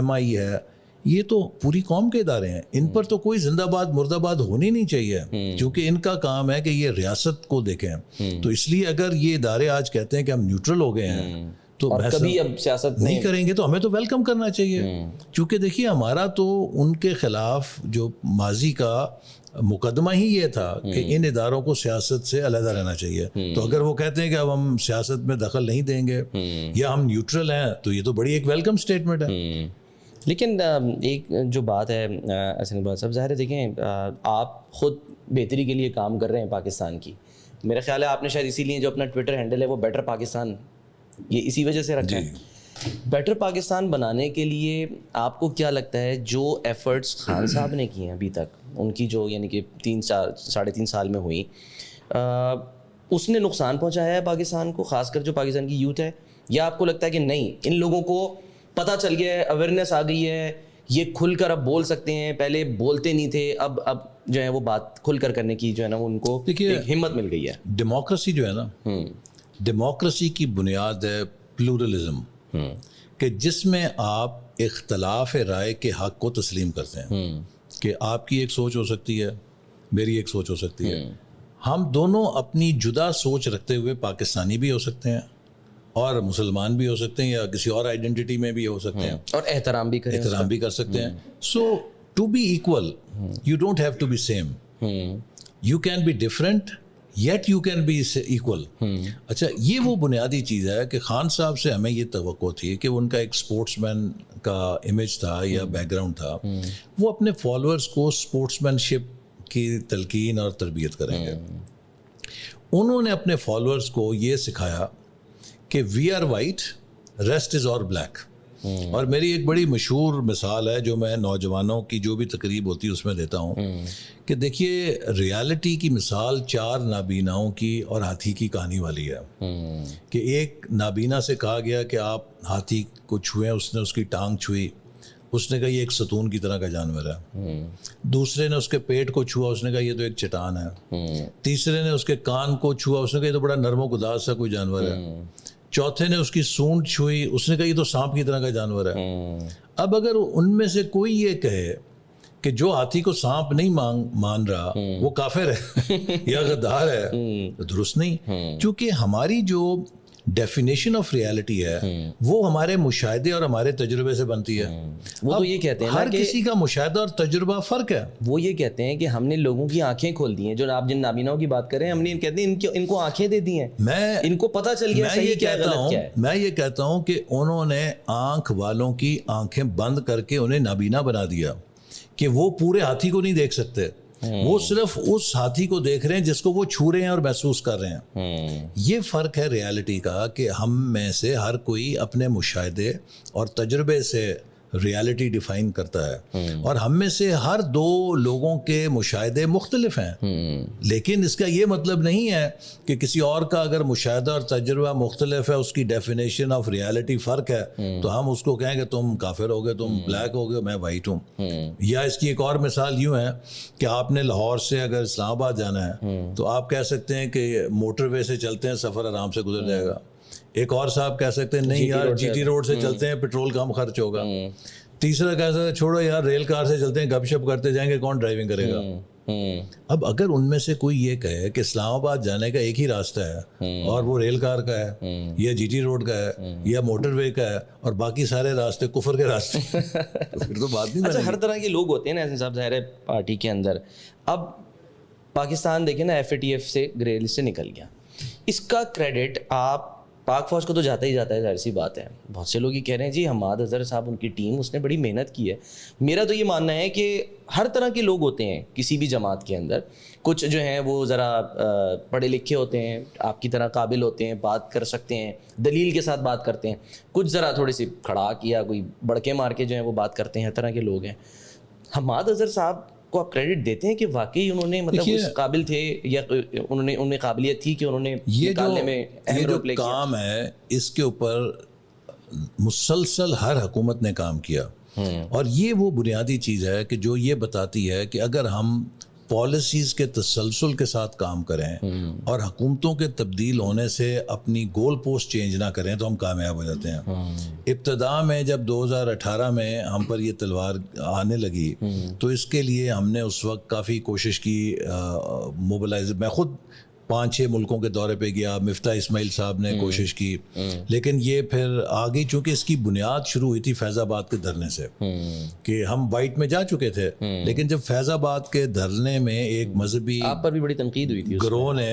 MI ہے, یہ تو پوری قوم کے ادارے ہیں. ان پر تو کوئی زندہ باد مردہ باد ہونی نہیں چاہیے, کیونکہ ان کا کام ہے کہ یہ ریاست کو دیکھیں. تو اس لیے اگر یہ ادارے آج کہتے ہیں کہ ہم نیوٹرل ہو گئے ہیں تو کبھی اب سیاست نہیں کریں گے, تو ہمیں تو ویلکم کرنا چاہیے. چونکہ دیکھیے ہمارا تو ان کے خلاف جو ماضی کا مقدمہ ہی یہ تھا کہ ان اداروں کو سیاست سے علیحدہ رہنا چاہیے. تو اگر وہ کہتے ہیں کہ اب ہم سیاست میں دخل نہیں دیں گے یا ہم نیوٹرل ہیں, تو یہ تو بڑی ایک ویلکم اسٹیٹمنٹ ہے. لیکن ایک جو بات ہے حسن اقبال صاحب, ظاہر ہے دیکھیں آپ خود بہتری کے لیے کام کر رہے ہیں پاکستان کی. میرا خیال ہے آپ نے شاید اسی لیے جو اپنا ٹویٹر ہینڈل ہے وہ بیٹر پاکستان, یہ اسی وجہ سے رکھا ہے. بیٹر پاکستان بنانے کے لیے آپ کو کیا لگتا ہے جو ایفرٹس خان صاحب نے کیے ہیں ابھی تک, ان کی جو یعنی کہ 3-3.5 سال میں ہوئی, اس نے نقصان پہنچایا ہے پاکستان کو, خاص کر جو پاکستان کی یوتھ ہے, یا آپ کو لگتا ہے کہ نہیں ان لوگوں کو پتہ چل گیا ہے, اویئرنیس آ گئی ہے, یہ کھل کر اب بول سکتے ہیں, پہلے بولتے نہیں تھے, اب جو ہے وہ بات کھل کر کرنے کی جو ہے نا ان کو ایک ہمت مل گئی ہے. ڈیموکریسی جو ہے نا, ڈیموکریسی کی بنیاد ہے پلورلزم, کہ جس میں آپ اختلاف رائے کے حق کو تسلیم کرتے ہیں کہ آپ کی ایک سوچ ہو سکتی ہے, میری ایک سوچ ہو سکتی ہے, ہم دونوں اپنی جدا سوچ رکھتے ہوئے پاکستانی بھی ہو سکتے ہیں اور مسلمان بھی ہو سکتے ہیں یا کسی اور آئیڈینٹی میں بھی ہو سکتے ہیں, اور احترام بھی کر سکتے ہیں. So to be equal you don't have to be same, you can be different yet you can be equal. اچھا, یہ وہ بنیادی چیز ہے کہ خان صاحب سے ہمیں یہ توقع تھی کہ ان کا ایک اسپورٹس مین کا امیج تھا یا بیک گراؤنڈ تھا, وہ اپنے فالوورز کو اسپورٹس مین شپ کی تلقین اور تربیت کریں گے. انہوں نے اپنے فالوورز کو یہ سکھایا کہ we are white, rest is اور بلیک. اور میری ایک بڑی مشہور مثال ہے جو میں نوجوانوں کی جو بھی تقریب ہوتی ہے اس میں دیتا ہوں کہ دیکھیے ریالٹی کی مثال 4 نابیناؤں کی اور ہاتھی کی کہانی والی ہے. کہ ایک نابینا سے کہا گیا کہ آپ ہاتھی کو چھوئیں, اس نے اس کی ٹانگ چھوئی, اس نے کہا یہ ایک ستون کی طرح کا جانور ہے. دوسرے نے اس کے پیٹ کو چھوا, اس نے کہا یہ تو ایک چٹان ہے. تیسرے نے اس کے کان کو چھوا, اس نے کہا یہ تو بڑا نرم و گداز سا کوئی جانور ہے. چوتھے نے اس کی سونڈ چھوئی, اس نے کہا یہ تو سانپ کی طرح کا جانور ہے. اب اگر ان میں سے کوئی یہ کہے کہ جو ہاتھی کو سانپ نہیں مان رہا وہ کافر ہے یا غدار ہے, تو درست نہیں. چونکہ ہماری جو ڈیفینیشن آف ریالٹی ہے وہ ہمارے مشاہدے اور ہمارے تجربے سے بنتی ہے. وہ تو یہ کہتے ہیں ہر کسی کا مشاہدہ اور تجربہ فرق ہے. وہ یہ کہتے ہیں کہ ہم نے لوگوں کی آنکھیں کھول دی ہیں, جو آپ جن نابیناؤں کی بات کر رہے ہیں, ہم نے کہتے ہیں ان کو آنکھیں دے دی ہیں, ان کو پتہ چل گیا صحیح کیا ہے غلط کیا ہے. میں یہ کہتا ہوں کہ انہوں نے آنکھ والوں کی آنکھیں بند کر کے انہیں نابینا بنا دیا کہ وہ پورے ہاتھی کو نہیں دیکھ سکتے, وہ صرف اس ہاتھی کو دیکھ رہے ہیں جس کو وہ چھو رہے ہیں اور محسوس کر رہے ہیں. یہ فرق ہے ریالٹی کا کہ ہم میں سے ہر کوئی اپنے مشاہدے اور تجربے سے ریالٹی ڈیفائن کرتا ہے, اور ہم میں سے ہر 2 لوگوں کے مشاہدے مختلف ہیں. لیکن اس کا یہ مطلب نہیں ہے کہ کسی اور کا اگر مشاہدہ اور تجربہ مختلف ہے, اس کی ڈیفینیشن آف ریالٹی فرق ہے, تو ہم اس کو کہیں کہ تم کافر ہو گئے, تم بلیک ہو گئے, میں وائٹ ہوں. یا اس کی ایک اور مثال یوں ہے کہ آپ نے لاہور سے اگر اسلام آباد جانا ہے تو آپ کہہ سکتے ہیں کہ موٹر وے سے چلتے ہیں, سفر آرام سے گزر جائے گا. ایک اور صاحب کہہ سکتے ہیں نہیں یار جی ٹی روڈ سے چلتے ہیں, پیٹرول کم خرچ ہوگا. تیسرا کہہ سکتے ہیں چھوڑو یار ریل کار سے چلتے ہیں, گپ شپ کرتے جائیں گے, کون ڈرائیونگ کرے گا. اب اگر ان میں سے کوئی یہ کہے کہ اسلام آباد جانے کا ایک ہی راستہ ہے اور وہ ریل کار کا ہے یا جی ٹی روڈ کا ہے یا موٹر وے کا ہے اور باقی سارے راستے کفر کے راستے تو پھر تو بات نہیں. اچھا ہر طرح کے لوگ ہوتے ہیں نا احسن صاحب ظاہر ہے پارٹی کے اندر. اب پاکستان دیکھیں نا FATF سے گرے لسٹ سے نکل گیا, اس کا کریڈٹ آپ پاک فوج کو تو جاتا ہی جاتا ہے, ظاہر سی بات ہے. بہت سے لوگ یہ کہہ رہے ہیں جی حماد اظہر صاحب ان کی ٹیم اس نے بڑی محنت کی ہے. میرا تو یہ ماننا ہے کہ ہر طرح کے لوگ ہوتے ہیں کسی بھی جماعت کے اندر. کچھ جو ہیں وہ ذرا پڑھے لکھے ہوتے ہیں, آپ کی طرح قابل ہوتے ہیں, بات کر سکتے ہیں, دلیل کے ساتھ بات کرتے ہیں. کچھ ذرا تھوڑی سی کھڑا کیا, کوئی بڑکے مار کے جو ہیں وہ بات کرتے ہیں. ہر طرح کے لوگ ہیں. حماد اظہر صاحب کو آپ کریڈٹ دیتے ہیں کہ واقعی انہوں نے مطلب اس قابل تھے یا انہوں نے قابلیت تھی کہ انہوں نے نکالنے میں اہم رول پلے کیا؟ یہ جو کام ہے اس کے اوپر مسلسل ہر حکومت نے کام کیا, اور یہ وہ بنیادی چیز ہے کہ جو یہ بتاتی ہے کہ اگر ہم پالیسیز کے تسلسل کے ساتھ کام کریں اور حکومتوں کے تبدیل ہونے سے اپنی گول پوسٹ چینج نہ کریں تو ہم کامیاب ہو جاتے ہیں. ابتدا میں جب 2018 میں ہم پر یہ تلوار آنے لگی تو اس کے لیے ہم نے اس وقت کافی کوشش کی, موبلائز. میں خود 5-6 ملکوں کے دورے پہ گیا, مفتاح اسماعیل صاحب نے کوشش کی, لیکن یہ پھر آگے چونکہ اس کی بنیاد شروع ہوئی تھی فیض آباد کے دھرنے سے کہ ہم وائٹ میں جا چکے تھے, لیکن جب فیض آباد کے دھرنے میں ایک مذہبی آپ پر بھی بڑی تنقید ہوئی تھی گروہ نے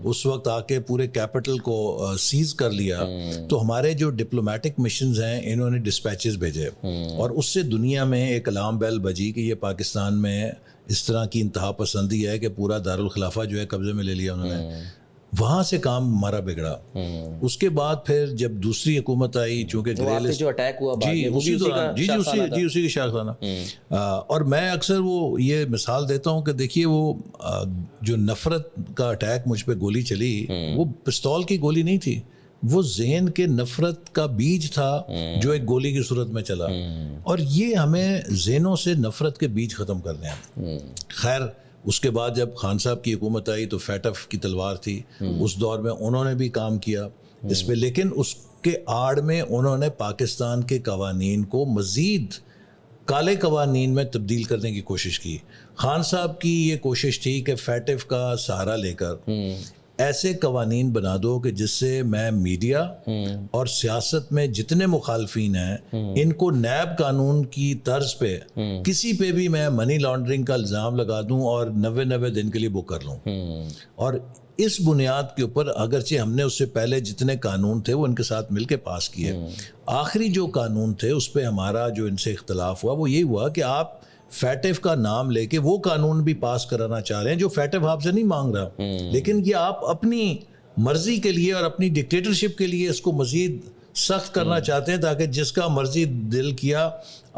اس وقت آ کے پورے کیپٹل کو سیز کر لیا, تو ہمارے جو ڈپلومیٹک مشنز ہیں انہوں نے ڈسپیچز بھیجے اور اس سے دنیا میں ایک الارم بیل بجی کہ یہ پاکستان میں اس طرح کی انتہا پسندی ہے کہ پورا دارالخلافہ جو ہے قبضے میں لے لیا انہوں نے. وہاں سے کام ہمارا بگڑا. اس کے بعد پھر جب دوسری حکومت آئی, چونکہ جو اٹیک ہوا اسی کی شاخسانہ, اور میں اکثر وہ یہ مثال دیتا ہوں کہ دیکھیے وہ جو نفرت کا اٹیک مجھ پہ گولی چلی وہ پستول کی گولی نہیں تھی, وہ ذہن کے نفرت کا بیج تھا جو ایک گولی کی صورت میں چلا, اور یہ ہمیں ذہنوں سے نفرت کے بیج ختم کرنے ہیں. خیر اس کے بعد جب خان صاحب کی حکومت آئی تو FATF کی تلوار تھی, اس دور میں انہوں نے بھی کام کیا اس پہ, لیکن اس کے آڑ میں انہوں نے پاکستان کے قوانین کو مزید کالے قوانین میں تبدیل کرنے کی کوشش کی. خان صاحب کی یہ کوشش تھی کہ FATF کا سہارا لے کر ایسے قوانین بنا دو کہ جس سے میں میڈیا اور سیاست میں جتنے مخالفین ہیں ان کو نیب قانون کی طرز پہ کسی پہ بھی میں منی لانڈرنگ کا الزام لگا دوں اور 90 دن کے لیے بک کر لوں. اور اس بنیاد کے اوپر اگرچہ ہم نے اس سے پہلے جتنے قانون تھے وہ ان کے ساتھ مل کے پاس کیے, آخری جو قانون تھے اس پہ ہمارا جو ان سے اختلاف ہوا وہ یہی ہوا کہ آپ FATF کا نام لے کے وہ قانون بھی پاس کرانا چاہ رہے ہیں جو FATF آپ سے نہیں مانگ رہا, لیکن یہ آپ اپنی مرضی کے لیے اور اپنی ڈکٹیٹرشپ کے لیے اس کو مزید سخت کرنا چاہتے ہیں تاکہ جس کا مرضی دل کیا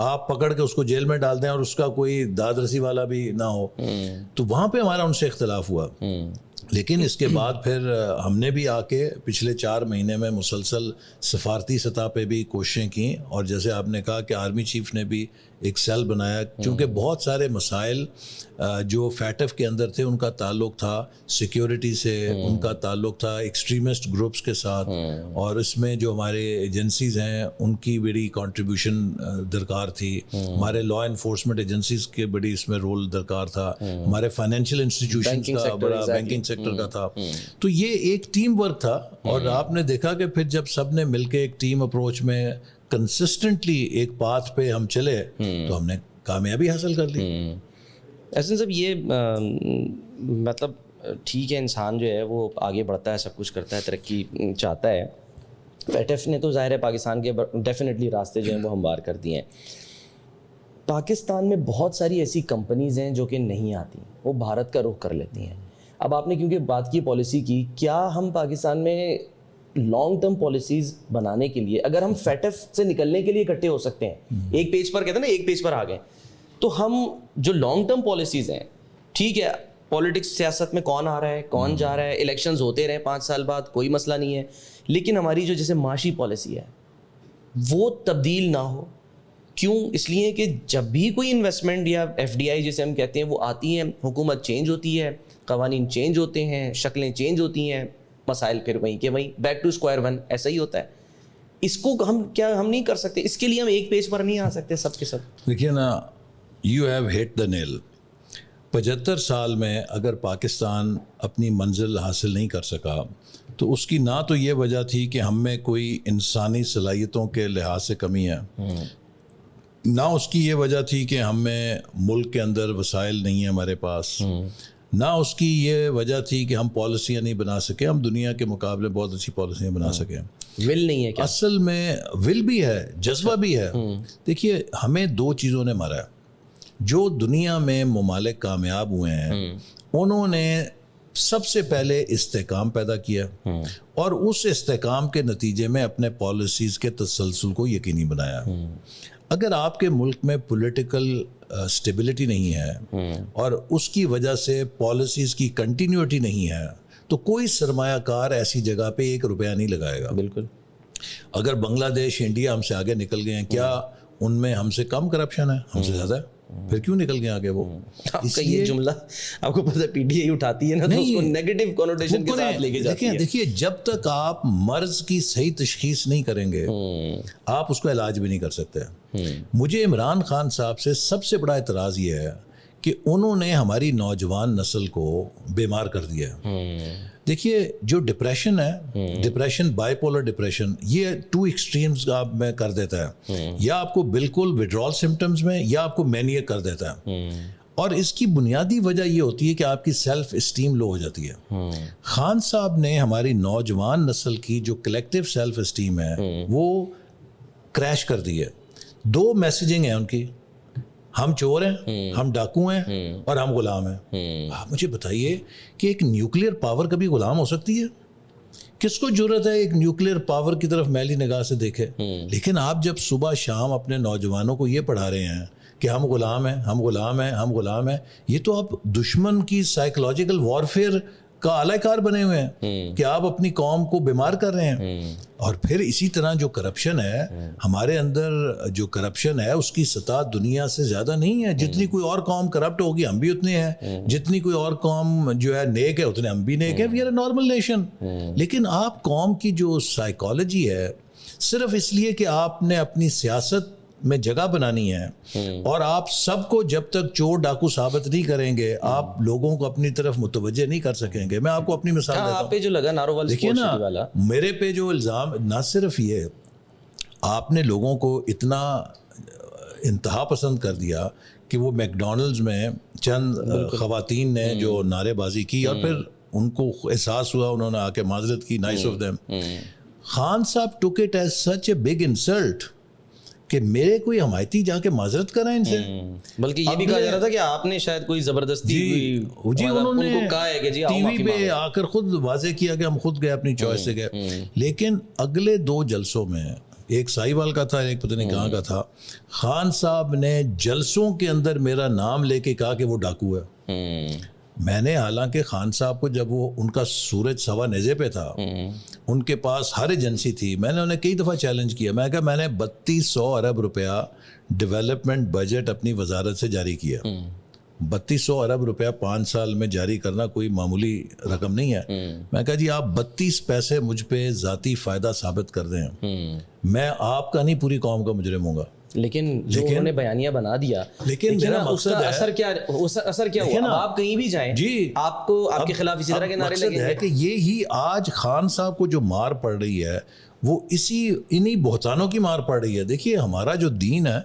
آپ پکڑ کے اس کو جیل میں ڈال دیں اور اس کا کوئی داد رسی والا بھی نہ ہو. تو وہاں پہ ہمارا ان سے اختلاف ہوا. لیکن اس کے بعد پھر ہم نے بھی آ کے پچھلے 4 مہینے میں مسلسل سفارتی سطح پہ بھی کوششیں کیں, اور جیسے آپ نے کہا کہ آرمی چیف نے بھی ایک سیل بنایا, چونکہ بہت سارے مسائل جو FATF کے اندر تھے ان کا تعلق تھا سیکیورٹی سے, ان کا تعلق تھا ایکسٹریمسٹ گروپس کے ساتھ, اور اس میں جو ہمارے ایجنسیز ہیں ان کی بڑی کنٹریبیوشن درکار تھی, ہمارے لا انفورسمنٹ ایجنسیز کے بڑی اس میں رول درکار تھا, ہمارے فائنینشیل انسٹیٹیوشنز کا بڑا بینکنگ سیکٹر کا تھا. تو یہ ایک ٹیم ورک تھا, اور آپ نے دیکھا کہ پھر جب سب نے مل کے ایک ٹیم اپروچ میں کنسسٹنٹلی ایک پاتھ پہ ہم چلے تو ہم نے کامیابی حاصل کر لی. احسن صاحب یہ مطلب ٹھیک ہے انسان جو ہے وہ آگے بڑھتا ہے, سب کچھ کرتا ہے, ترقی چاہتا ہے. FATF نے تو ظاہر ہے پاکستان کے ڈیفینیٹلی راستے جو ہیں وہ ہموار کر دیے ہیں. پاکستان میں بہت ساری ایسی کمپنیز ہیں جو کہ نہیں آتی, وہ بھارت کا رخ کر لیتی ہیں. اب آپ نے کیونکہ بات کی پالیسی کی, کیا ہم پاکستان میں لانگ ٹرم پالیسیز بنانے کے لیے اگر ہم FATF سے نکلنے کے لیے اکٹھے ہو سکتے ہیں, ایک پیج پر کہتے ہیں نا ایک پیج پر آ گئے, تو ہم جو لانگ ٹرم پالیسیز ہیں, ٹھیک ہے پالیٹکس سیاست میں کون آ رہا ہے کون جا رہا ہے, الیکشنز ہوتے رہے 5 سال بعد کوئی مسئلہ نہیں ہے, لیکن ہماری جو جیسے معاشی پالیسی ہے وہ تبدیل نہ ہو. کیوں؟ اس لیے کہ جب بھی کوئی انویسٹمنٹ یا FDI جسے ہم کہتے ہیں وہ آتی ہے, حکومت چینج ہوتی ہے, قوانین چینج ہوتے ہیں, شکلیں چینج ہوتی ہیں, مسائل پھر وہیں کے وہیں بیک ٹو اسکوائر ون, ایسا ہی ہوتا ہے. اس کو ہم نہیں کر سکتے, اس کے لیے ہم ایک پیج پر نہیں آ سکتے سب کے سب. دیکھیے نا, یو ہیو ہٹ دا نیل. 75 سال میں اگر پاکستان اپنی منزل حاصل نہیں کر سکا تو اس کی نہ تو یہ وجہ تھی کہ ہم میں کوئی انسانی صلاحیتوں کے لحاظ سے کمی ہے، نہ اس کی یہ وجہ تھی کہ ہم میں ملک کے اندر وسائل نہیں ہیں ہمارے پاس، نہ اس کی یہ وجہ تھی کہ ہم پالیسیاں نہیں بنا سکے، ہم دنیا کے مقابلے بہت اچھی پالیسیاں بنا سکیں۔ ول نہیں ہے کیا؟ اصل میں ول بھی ہے، جذبہ بھی ہے۔ دیکھیے ہمیں دو چیزوں نے مارا ہے، جو دنیا میں ممالک کامیاب ہوئے ہیں انہوں نے سب سے پہلے استحکام پیدا کیا اور اس استحکام کے نتیجے میں اپنے پالیسیز کے تسلسل کو یقینی بنایا۔ اگر آپ کے ملک میں پولیٹیکل اسٹیبلٹی نہیں ہے اور اس کی وجہ سے پالیسیز کی کنٹینیوٹی نہیں ہے تو کوئی سرمایہ کار ایسی جگہ پہ 1 روپیہ نہیں لگائے گا۔ بالکل۔ اگر بنگلہ دیش، انڈیا ہم سے آگے نکل گئے ہیں، کیا ان میں ہم سے کم کرپشن ہے؟ ہم سے زیادہ ہے، پھر کیوں نکل گئے آگے وہ؟ آپ کا یہ جملہ آپ کو پتہ پی ٹی آئی اٹھاتی ہے نا تو اس کو نیگیٹو کنوٹیشن کے ساتھ لے کے جاتی ہے۔ دیکھیے جب تک آپ مرض کی صحیح تشخیص نہیں کریں گے آپ اس کا علاج بھی نہیں کر سکتے۔ مجھے عمران خان صاحب سے سب سے بڑا اعتراض یہ ہے کہ انہوں نے ہماری نوجوان نسل کو بیمار کر دیا ہے۔ دیکھیے جو ڈپریشن ہے، ڈپریشن، بائی پولر ڈپریشن، یہ 2 ایکسٹریمز آپ میں کر دیتا ہے، یا آپ کو بالکل وڈرال سمٹمز میں، یا آپ کو مینیک کر دیتا ہے۔ اور اس کی بنیادی وجہ یہ ہوتی ہے کہ آپ کی سیلف اسٹیم لو ہو جاتی ہے۔ خان صاحب نے ہماری نوجوان نسل کی جو کلیکٹیو سیلف اسٹیم ہے وہ کریش کر دی ہے۔ 2 میسیجنگ ہیں ان کی، ہم چور ہیں، ہم ڈاکو ہیں، اور ہم غلام ہیں۔ آپ مجھے بتائیے کہ ایک نیوکلیر پاور کبھی غلام ہو سکتی ہے؟ کس کو جرت ہے ایک نیوکلیر پاور کی طرف میلی نگاہ سے دیکھے؟ لیکن آپ جب صبح شام اپنے نوجوانوں کو یہ پڑھا رہے ہیں کہ ہم غلام ہیں، ہم غلام ہیں، ہم غلام ہیں، یہ تو آپ دشمن کی سائیکولوجیکل وارفیئر کا اعلی کار بنے ہوئے ہیں کہ آپ اپنی قوم کو بیمار کر رہے ہیں۔ اور پھر اسی طرح جو کرپشن ہے ہمارے اندر، جو کرپشن ہے اس کی سطح دنیا سے زیادہ نہیں ہے۔ جتنی کوئی اور قوم کرپٹ ہوگی ہم بھی اتنے ہیں، جتنی کوئی اور قوم جو ہے نیک ہے اتنے ہم بھی نیک ہیں۔ We are a normal nation. لیکن آپ قوم کی جو سائیکالوجی ہے، صرف اس لیے کہ آپ نے اپنی سیاست میں جگہ بنانی ہے اور آپ سب کو جب تک چور ڈاکو ثابت نہیں کریں گے آپ لوگوں کو اپنی طرف متوجہ نہیں کر سکیں گے۔ میں آپ کو اپنی مثال دیتا ہوں۔ آپ پہ جو لگا ناروول دیکھیے نا، میرے پہ جو الزام، نہ صرف یہ آپ نے لوگوں کو اتنا انتہا پسند کر دیا کہ وہ میک ڈونلڈز میں چند خواتین نے جو نعرے بازی کی اور پھر ان کو احساس ہوا، انہوں نے آ کے معذرت کی، نائس آف دیم۔ خان صاحب took it as such a big insult کہ میرے کوئی حمایتی جا کے معذرت کرائیں ان سے، بلکہ یہ بھی کہا جا رہا تھا کہ آپ نے شاید کوئی زبردستی جی انہوں نے کہا ہے کہ جی ٹی وی پہ آ کر خود واضح کیا کہ ہم خود گئے، اپنی چوائس سے گئے۔ لیکن اگلے 2 جلسوں میں، ایک ساہیوال کا تھا، ایک پتہ نہیں کہاں کا تھا، خان صاحب نے جلسوں کے اندر میرا نام لے کے کہا کہ وہ ڈاکو ہے۔ میں نے حالانکہ خان صاحب کو جب وہ ان کا سورج سوا نیزے پہ تھا، ان کے پاس ہر ایجنسی تھی، میں نے انہیں کئی دفعہ چیلنج کیا، میں کہا میں نے 3200 ارب روپیہ ڈیولپمنٹ بجٹ اپنی وزارت سے جاری کیا۔ 3200 ارب روپیہ 5 سال میں جاری کرنا کوئی معمولی رقم نہیں ہے۔ میں کہا جی آپ 32 پیسے مجھ پہ ذاتی فائدہ ثابت کر دیں، میں آپ کا نہیں پوری قوم کا مجرم ہوں گا۔ لیکن جو انہوں نے بیانیہ بنا دیا، لیکن میرا مقصد ہے اثر کیا ہوا؟ آپ کہیں بھی جائیں جی آپ کو آپ کے خلاف اسی طرح کے نعرے لگیں گے۔ کہ یہی آج خان صاحب کو جو مار پڑ رہی ہے وہ انہی بہتانوں کی مار پڑ رہی ہے۔ دیکھیے ہمارا جو دین ہے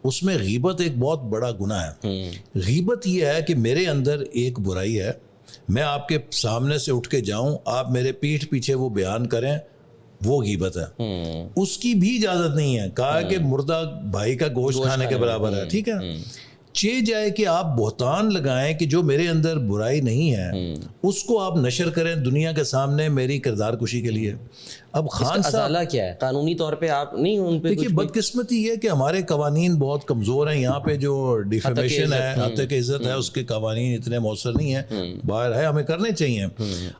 اس میں غیبت ایک بہت بڑا گناہ ہے۔ غیبت یہ ہے کہ میرے اندر ایک برائی ہے، میں آپ کے سامنے سے اٹھ کے جاؤں، آپ میرے پیٹھ پیچھے وہ بیان کریں، وہ غیبت ہے۔ اس کی بھی اجازت نہیں ہے، کہا کہ مردہ بھائی کا گوشت کھانے کے برابر ہے، ٹھیک ہے۔ جائے کہ آپ بہتان لگائیں کہ جو میرے اندر برائی نہیں ہے اس کو آپ نشر کریں دنیا کے سامنے میری کردار کشی کے لیے۔ اب خان ازالہ کیا ہے قانونی طور پہ؟ آپ نہیں ان پہ دیکھیے بدقسمتی یہ کہ ہمارے قوانین بہت کمزور ہیں یہاں پہ، جو ڈیفیمیشن ہے، حتیٰ کہ عزت ہے، اس کے قوانین اتنے مؤثر نہیں ہیں، باہر ہے، ہمیں کرنے چاہیے۔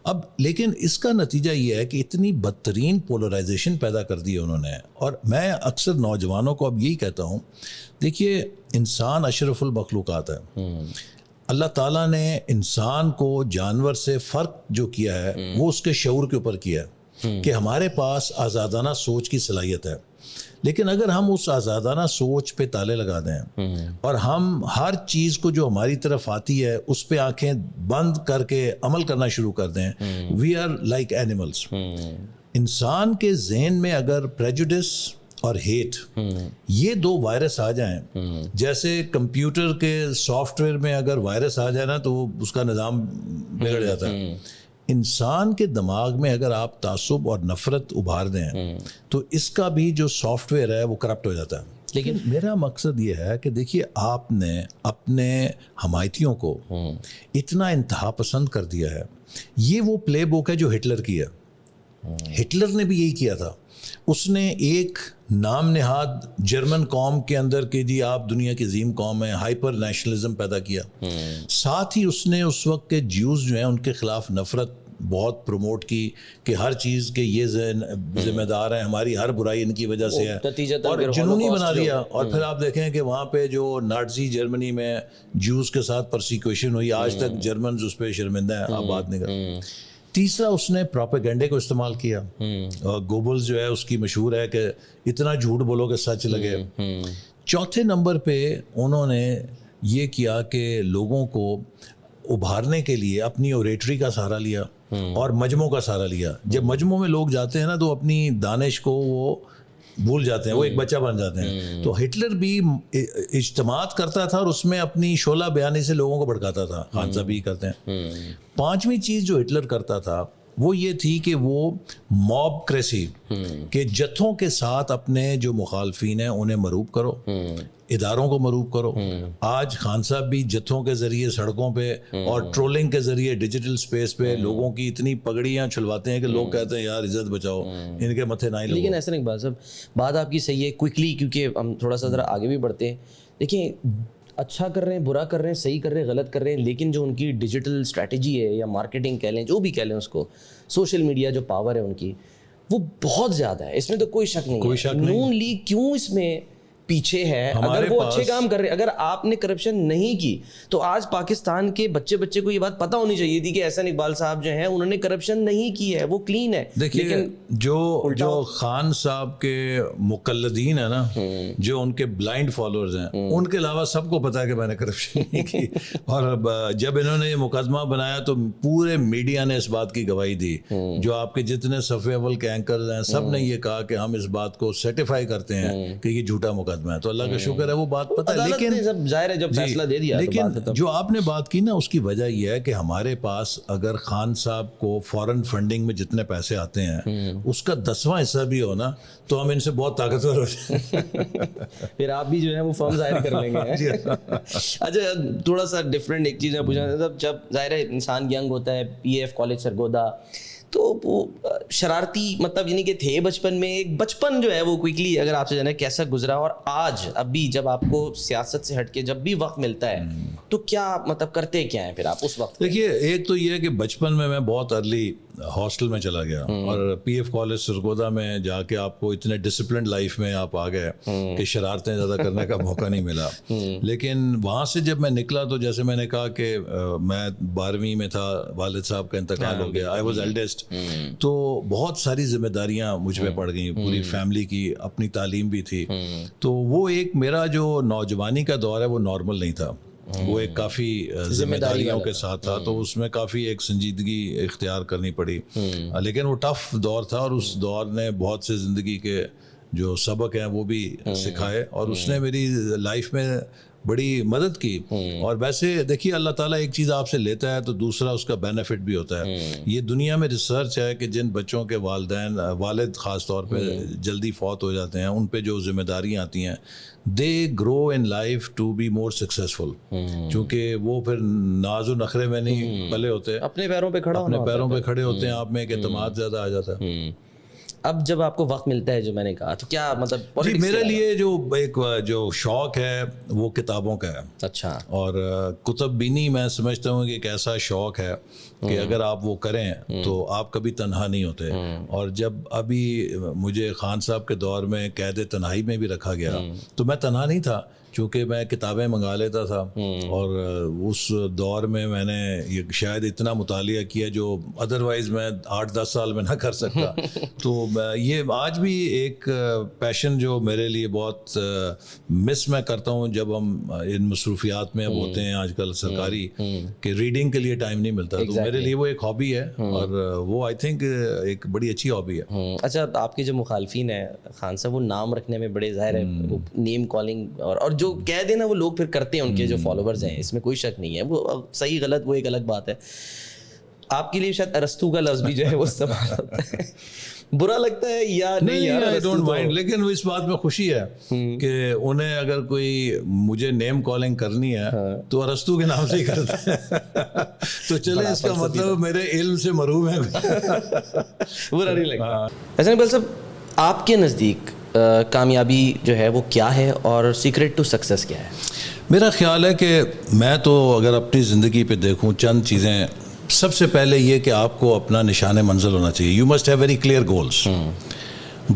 اب لیکن اس کا نتیجہ یہ ہے کہ اتنی بدترین پولرائزیشن پیدا کر دی ہے انہوں نے، اور میں اکثر نوجوانوں کو اب یہی کہتا ہوں، دیکھیے انسان اشرف المخلوقات ہے۔ اللہ تعالیٰ نے انسان کو جانور سے فرق جو کیا ہے وہ اس کے شعور کے اوپر کیا ہے۔ کہ ہمارے پاس آزادانہ سوچ کی صلاحیت ہے، لیکن اگر ہم اس آزادانہ سوچ پہ تالے لگا دیں اور ہم ہر چیز کو جو ہماری طرف آتی ہے اس پہ آنکھیں بند کر کے عمل کرنا شروع کر دیں، وی آر لائک اینیملس. انسان کے ذہن میں اگر پریجوڈس اور ہیٹ، یہ دو وائرس آ جائیں، جیسے کمپیوٹر کے سافٹ ویئر میں اگر وائرس آ جائے نا تو اس کا نظام بگڑ جاتا ہے. انسان کے دماغ میں اگر آپ تعصب اور نفرت ابھار دیں تو اس کا بھی جو سافٹ ویئر ہے وہ کرپٹ ہو جاتا ہے. لیکن میرا مقصد یہ ہے کہ دیکھیے آپ نے اپنے حمایتیوں کو اتنا انتہا پسند کر دیا ہے. یہ وہ پلے بک ہے جو ہٹلر کی ہے. ہٹلر نے بھی یہی کیا تھا. اس نے ایک نام نہاد جرمن قوم کے اندر کہ جی آپ دنیا کی عظیم قوم ہیں، ہائپر نیشنلزم پیدا کیا. ساتھ ہی اس نے اس وقت کے جیوز جو ہیں ان کے خلاف نفرت بہت پروموٹ کی کہ ہر چیز کے یہ ذمہ دار ہیں، ہماری ہر برائی ان کی وجہ سے ہے، اور جنونی بنا دیا. اور پھر آپ دیکھیں کہ وہاں پہ جو نازی جرمنی میں جیوز کے ساتھ پرسیکیوشن ہوئی، آج تک جرمنز اس پہ شرمندہ ہیں، آپ بات نہیں کریں. تیسرا اس نے پروپیگنڈے کو استعمال کیا. گوبلز جو ہے اس کی مشہور ہے کہ اتنا جھوٹ بولو کہ سچ لگے. چوتھے نمبر پہ انہوں نے یہ کیا کہ لوگوں کو ابھارنے کے لیے اپنی اوریٹری کا سہارا لیا اور مجموعوں کا سہارا لیا. جب مجموعوں میں لوگ جاتے ہیں نا تو اپنی دانش کو وہ بھول جاتے ہیں، وہ ایک بچہ بن جاتے ہیں. تو ہٹلر بھی اجتماعات کرتا تھا اور اس میں اپنی شعلہ بیانی سے لوگوں کو بھڑکاتا تھا. خان صاحب بھی کرتے ہیں. پانچویں چیز جو ہٹلر کرتا تھا وہ یہ تھی کہ وہ موب کریسی، کہ جتھوں کے ساتھ اپنے جو مخالفین ہیں انہیں مرعوب کرو، اداروں کو مرعوب کرو. آج خان صاحب بھی جتھوں کے ذریعے سڑکوں پہ اور ٹرولنگ کے ذریعے ڈیجیٹل سپیس پہ لوگوں کی اتنی پگڑیاں چھلواتے ہیں کہ لوگ کہتے ہیں یار عزت بچاؤ، ان کے متھے نہ ہی لگو. لیکن ایسا نہیں اقبال صاحب، بات آپ کی صحیح ہے. کوئکلی کیونکہ ہم تھوڑا سا ذرا آگے بھی بڑھتے ہیں. دیکھیں اچھا کر رہے ہیں، برا کر رہے ہیں، صحیح کر رہے ہیں، غلط کر رہے ہیں، لیکن جو ان کی ڈیجیٹل اسٹریٹجی ہے یا مارکیٹنگ کہہ لیں، جو بھی کہہ لیں اس کو، سوشل میڈیا جو پاور ہے ان کی، وہ بہت زیادہ ہے. اس میں تو کوئی شک نہیں ہے. نون لیگ کیوں اس میں پیچھے ہے؟ اگر وہ اچھے کام کر رہے، اگر آپ نے کرپشن نہیں کی تو آج پاکستان کے بچے کو یہ بات پتہ ہونی چاہیے تھی کہ احسن اقبال صاحب جو ہیں انہوں نے کرپشن نہیں کی ہے، وہ کلین ہے. دیکھیے جو خان صاحب کے مقلدین ہیں نا، جو ان کے بلائنڈ فالوورز ہیں، ان کے علاوہ سب کو پتا ہے کہ میں نے کرپشن نہیں کی. اور جب انہوں نے یہ مقدمہ بنایا تو پورے میڈیا نے اس بات کی گواہی دی. جو آپ کے جتنے صفحے اول کے اینکرز ہیں سب نے یہ کہا کہ ہم اس بات کو سرٹیفائی کرتے ہیں کہ یہ جھوٹا مقدمہ ہے. تو اللہ کا شکر ہے وہ بات پتہ ہے. لیکن ظاہر ہے جب فیصلہ دے دیا، لیکن جو آپ نے بات کی نا اس کی وجہ یہ ہے کہ ہمارے پاس اگر خان صاحب کو فورن فنڈنگ میں جتنے پیسے آتے ہیں اس کا 10واں حصہ بھی ہو نا تو ہم ان سے بہت طاقتور ہو جائیں. پھر آپ بھی جو ہے وہ فارم ظاہر کر لیں گے. اچھا تھوڑا سا ڈفرینٹ ایک چیز میں پوچھنا چاہتا ہوں. جب ظاہر ہے انسان ینگ ہوتا ہے، پی ایف کالج سرگودا، تو وہ شرارتی مطلب یعنی کہ تھے بچپن میں. ایک بچپن جو ہے وہ کوئکلی اگر آپ سے جانا کیسا گزرا، اور آج ابھی جب آپ کو سیاست سے ہٹ کے جب بھی وقت ملتا ہے تو کیا مطلب کرتے کیا ہیں پھر آپ اس وقت؟ دیکھیے ایک تو یہ ہے کہ بچپن میں بہت ارلی ہاسٹل میں چلا گیا اور پی ایف کالج سرگودا میں جا کے آپ کو اتنے ڈسپلنڈ لائف میں آپ آ گئے کہ شرارتیں زیادہ کرنے کا موقع نہیں ملا. لیکن وہاں سے جب میں نکلا تو جیسے میں نے کہا کہ میں 12ویں میں تھا، والد صاحب کا انتقال ہو گیا، آئی واز ایلڈسٹ. تو بہت ساری ذمہ داریاں مجھ پہ پڑ گئیں، پوری فیملی کی، اپنی تعلیم بھی تھی. تو وہ ایک میرا جو نوجوانی کا دور ہے وہ نارمل نہیں تھا، وہ ایک کافی ذمہ داریوں کے ساتھ تھا. تو اس میں کافی ایک سنجیدگی اختیار کرنی پڑی. لیکن وہ ٹف دور تھا اور اس دور نے بہت سے زندگی کے جو سبق ہیں وہ بھی سکھائے اور اس نے میری لائف میں بڑی مدد کی. اور ویسے دیکھیے اللہ تعالیٰ ایک چیز آپ سے لیتا ہے تو دوسرا اس کا بینیفٹ بھی ہوتا ہے. یہ دنیا میں ریسرچ ہے کہ جن بچوں کے والد خاص طور پہ جلدی فوت ہو جاتے ہیں، ان پہ جو ذمہ داریاں آتی ہیں، they grow in life to be more successful. چونکہ وہ پھر ناز و نخرے میں نہیں پلے ہوتے، اپنے پیروں پہ کھڑے ہوتے ہیں، آپ میں ایک اعتماد زیادہ آ جاتا ہے. اب جب آپ کو وقت ملتا ہے جو میں نے کہا تو کیا مطلب؟ جی میرے لیے جو شوق ہے وہ کتابوں کا ہے. اچھا. اور کتب بینی میں سمجھتا ہوں کہ ایک ایسا شوق ہے کہ اگر آپ وہ کریں تو آپ کبھی تنہا نہیں ہوتے. اور جب ابھی مجھے خان صاحب کے دور میں قید تنہائی میں بھی رکھا گیا تو میں تنہا نہیں تھا، چونکہ میں کتابیں منگا لیتا تھا اور اس دور میں نے یہ شاید اتنا مطالعہ کیا جو ادروائز میں 8-10 سال میں نہ کر سکتا. تو یہ آج بھی ایک پیشن جو میرے لیے بہت مس میں کرتا ہوں جب ہم ان مصروفیات میں اب ہوتے ہیں آج کل سرکاری, کہ ریڈنگ کے لیے ٹائم نہیں ملتا. تو میرے لیے وہ ایک ہابی ہے اور وہ آئی تھنک ایک بڑی اچھی ہابی ہے. اچھا, آپ کے جو مخالفین ہیں خان صاحب, وہ نام رکھنے میں بڑے ظاہر ہے, نیم کالنگ اور جو کہہ دینا وہ لوگ پھر کرتے ہیں, ان کے جو فالوورز ہیں, اس میں کوئی شک نہیں ہے. وہ صحیح غلط وہ ایک الگ بات ہے. آپ کے لیے شاید ارسطو کا لفظ بھی جو ہے وہ استعمال ہوتا ہے, برا لگتا ہے یا نہیں؟ آئی ڈونٹ مائنڈ, لیکن اس بات میں خوشی ہے کہ انہیں اگر کوئی مجھے نیم کالنگ کرنی ہے تو ارسطو کے نام سے ہی کرتے ہیں. تو چلے, اس کا مطلب میرے علم سے محروم ہے. برا نہیں لگتا. حسن اقبال صاحب, آپ کے نزدیک کامیابی جو ہے وہ کیا ہے اور سیکرٹ ٹو سکسیس کیا ہے؟ میرا خیال ہے کہ میں تو اگر اپنی زندگی پہ دیکھوں چند چیزیں, سب سے پہلے یہ کہ آپ کو اپنا نشان منزل ہونا چاہیے. You must have very clear goals.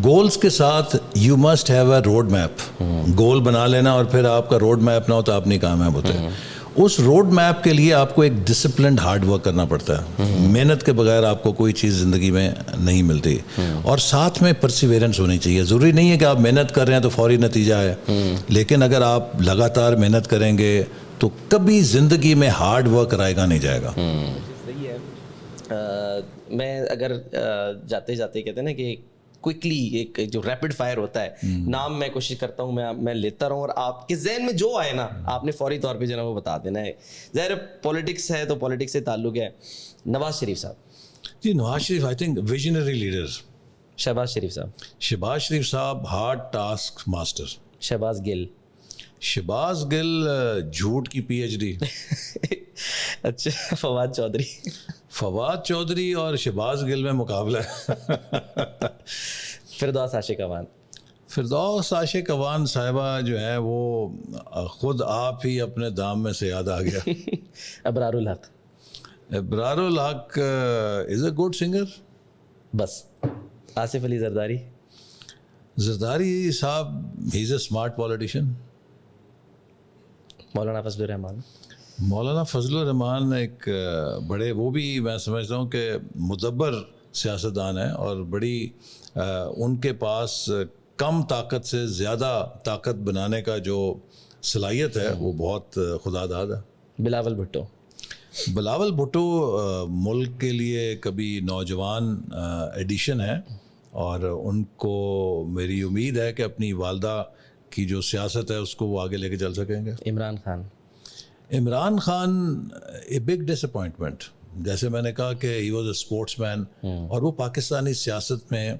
Goals کے ساتھ you must have a road map. Goal بنا لینا اور پھر آپ کا روڈ میپ نہ ہو تو آپ نہیں کامیاب ہوتے. اس روڈ میپ کے لیے آپ کو ایک ڈسپلنڈ ہارڈ ورک کرنا پڑتا ہے. محنت کے بغیر آپ کو کوئی چیز زندگی میں نہیں ملتی. اور ساتھ میں پرسیویرنس ہونی چاہیے. ضروری نہیں ہے کہ آپ محنت کر رہے ہیں تو فوری نتیجہ ہے, لیکن اگر آپ لگاتار محنت کریں گے تو کبھی زندگی میں ہارڈ ورک رائے گا نہیں جائے گا. میں اگر جاتے جاتے کہتے ہیں نا کہ کوئکلی ایک جو ریپڈ فائر ہوتا ہے, نام میں کوشش کرتا ہوں میں لیتا رہوں اور آپ کے ذہن میں جو آئے نا آپ نے فوری طور پہ جو ہے وہ بتا دینا ہے. ظاہر پولیٹکس ہے تو پولیٹکس سے تعلق ہے. نواز شریف صاحب. جی, Nawaz Sharif I think visionary leader. Shahbaz Sharif صاحب. شہباز شریف صاحب hard task master. Shahbaz Gill. Shahbaz Gill جھوٹ کی پی ایچ ڈی. اچھا, فواد چودھری. فواد چودھری اور شہباز گل میں مقابلہ ہے. فردوس عاشق اوان. فردوس عاشق اوان صاحبہ جو ہے وہ خود آپ ہی اپنے دام میں سے یاد آ گیا. ابرار الحق. ابرار الحق از اے گڈ سنگر. بس. آصف علی زرداری. زرداری صاحب ہی از اے اسمارٹ پولیٹیشین. مولانا فضل الرحمان. مولانا فضل الرحمان ایک بڑے, وہ بھی میں سمجھتا ہوں کہ مدبر سیاستدان ہیں اور بڑی ان کے پاس کم طاقت سے زیادہ طاقت بنانے کا جو صلاحیت ہے وہ بہت خدا داد ہے. بلاول بھٹو. بلاول بھٹو ملک کے لیے کبھی نوجوان ایڈیشن ہے اور ان کو میری امید ہے کہ اپنی والدہ کی جو سیاست ہے اس کو وہ آگے لے کے چل سکیں گے. Imran Khan. Imran Khan a big disappointment. جیسے میں نے کہا کہ ہی واز اے اسپورٹس مین, اور وہ پاکستانی سیاست میں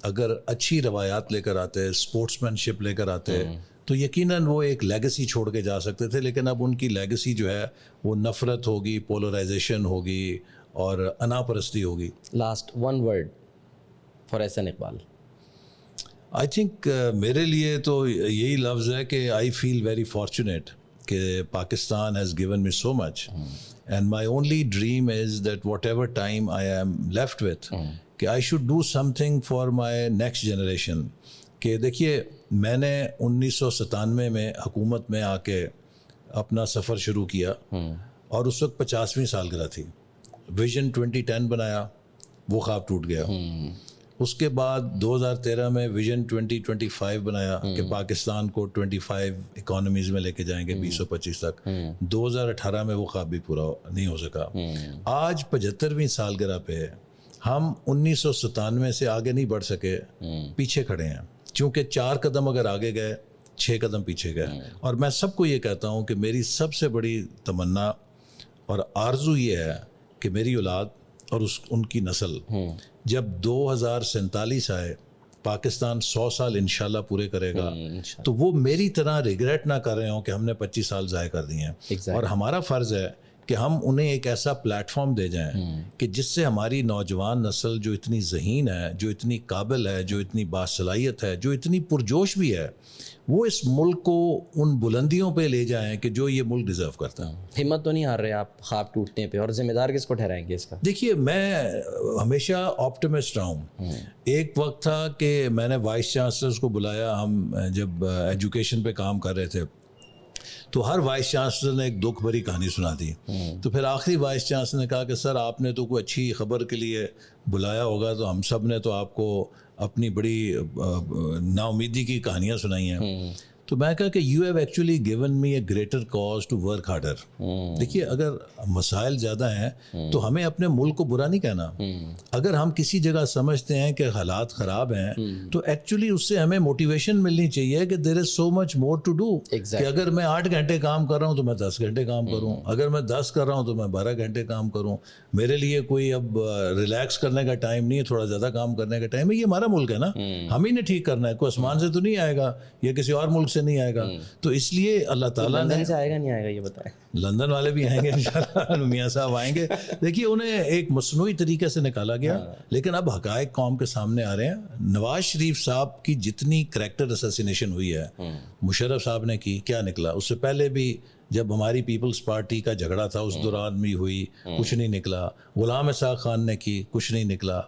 اگر اچھی روایات لے کر آتے, اسپورٹس مین شپ لے کر آتے, تو یقیناً وہ ایک لیگسی چھوڑ کے جا سکتے تھے. لیکن اب ان کی لیگسی جو ہے وہ نفرت ہوگی, پولرائزیشن ہوگی اور انا پرستی ہوگی. Last one word for Ahsan Iqbal. I think میرے لیے تو یہی لفظ ہے کہ آئی فیل ویری فارچونیٹ کہ Pakistan has given me so much, and my only dream is that whatever time I am left with, کہ I should do something for my next generation. کہ دیکھیے, میں نے 1997 میں حکومت میں آ کے اپنا سفر شروع کیا اور اس وقت 50ویں سالگرہ تھی. ویژن 2010 بنایا, وہ خواب ٹوٹ گیا. اس کے بعد 2013 میں ویژن 2025 بنایا کہ پاکستان کو 25 اکانومیز میں لے کے جائیں گے 2025 تک. 2018 میں وہ خواب بھی پورا نہیں ہو سکا. آج 75ویں سالگرہ پہ ہم 1997 سے آگے نہیں بڑھ سکے, پیچھے کھڑے ہیں, چونکہ 4 قدم اگر آگے گئے 6 قدم پیچھے گئے. اور میں سب کو یہ کہتا ہوں کہ میری سب سے بڑی تمنا اور آرزو یہ ہے کہ میری اولاد اور ان کی نسل جب 2047 آئے, پاکستان 100 سال انشاءاللہ پورے کرے گا, تو وہ میری طرح ریگریٹ نہ کر رہے ہوں کہ ہم نے 25 سال ضائع کر دیے ہیں. اور ہمارا فرض ہے کہ ہم انہیں ایک ایسا پلیٹ فارم دے جائیں کہ جس سے ہماری نوجوان نسل جو اتنی ذہین ہے, جو اتنی قابل ہے, جو اتنی باصلاحیت ہے, جو اتنی پرجوش بھی ہے, وہ اس ملک کو ان بلندیوں پہ لے جائیں کہ جو یہ ملک ڈیزرو کرتا ہے. ہمت تو نہیں ہار رہے آپ خواب ٹوٹنے پہ, اور ذمہ دار کس کو ٹھہرائیں گے اس کا؟ دیکھیے, میں ہمیشہ آپٹیمسٹ رہا ہوں. ایک وقت تھا کہ میں نے وائس چانسلرز کو بلایا, ہم جب ایجوکیشن پہ کام کر رہے تھے, تو ہر وائس چانسلر نے ایک دکھ بھری کہانی سنا دی. تو پھر آخری وائس چانسلر نے کہا کہ سر آپ نے تو کوئی اچھی خبر کے لیے بلایا ہوگا, تو ہم سب نے تو آپ کو اپنی بڑی نا امیدی کی کہانیاں سنائی ہیں. تو میں کہا کہ you have actually given me a greater cause to work harder. دیکھیے اگر مسائل زیادہ ہیں تو ہمیں اپنے ملک کو برا نہیں کہنا. اگر ہم کسی جگہ سمجھتے ہیں کہ حالات خراب ہیں تو ایکچولی اس سے ہمیں موٹیویشن ملنی چاہیے کہ دیر از سو مچ مور ٹو ڈو. کہ اگر میں 8 گھنٹے کام کر رہا ہوں تو میں 10 گھنٹے کام کروں, اگر میں 10 کر رہا ہوں تو میں 12 گھنٹے کام کروں. میرے لیے کوئی اب ریلیکس کرنے کا ٹائم نہیں ہے, تھوڑا زیادہ کام کرنے کا ٹائم ہے. یہ ہمارا ملک ہے نا, ہم ہی نے ٹھیک کرنا ہے. کوئی آسمان سے تو نہیں آئے گا یا کسی اور ملک سے نہیں آئے گا. تو اس لیے اللہ تعالیٰ نے, لندن سے آئے گا نہیں آئے گا یہ بتائیں. لندن والے بھی آئیں گے انشاءاللہ, میاں صاحب آئیں گے. دیکھیے انہیں ایک مصنوعی طریقے سے نکالا گیا, لیکن اب حقائق قوم کے سامنے آ رہے ہیں. نواز شریف صاحب کی جتنی کریکٹر اسیسینیشن ہوئی ہے, مشرف صاحب نے کی, کیا نکلا؟ اس سے پہلے بھی جب ہماری پیپلز پارٹی کا جھگڑا تھا اس دوران بھی ہوئی, کچھ نہیں نکلا. غلام اسحاق خان نے کی, کچھ نہیں نکلا.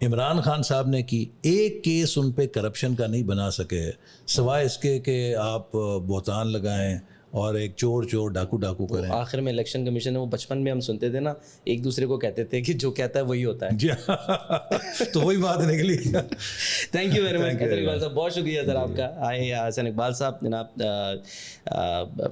عمران خان صاحب نے کی, ایک کیس ان پہ کرپشن کا نہیں بنا سکے, سوائے اس کے کہ آپ بہتان لگائیں اور ایک چور ڈاکو کریں. آخر میں الیکشن کمیشن ہے, وہ بچپن میں ہم سنتے تھے نا, ایک دوسرے کو کہتے تھے کہ جو کہتا ہے وہی ہوتا ہے. جی تو وہی بات نکلی. تھینک یو ویری مچ حسن اقبال صاحب, بہت شکریہ سر آپ کا. آئے حسن اقبال صاحب جناب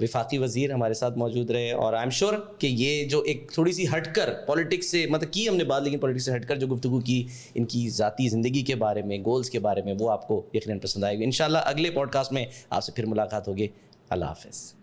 وفاقی وزیر ہمارے ساتھ موجود رہے, اور آئی ایم شیور کہ یہ جو ایک تھوڑی سی ہٹ کر پالیٹکس سے, مطلب کی ہم نے بات, لیکن پالیٹکس سے ہٹ کر جو گفتگو کی ان کی ذاتی زندگی کے بارے میں, گولز کے بارے میں, وہ آپ کو یقیناً پسند آئے گی. انشاءاللہ اگلے پوڈ کاسٹ میں آپ سے پھر ملاقات ہوگی. اللہ حافظ.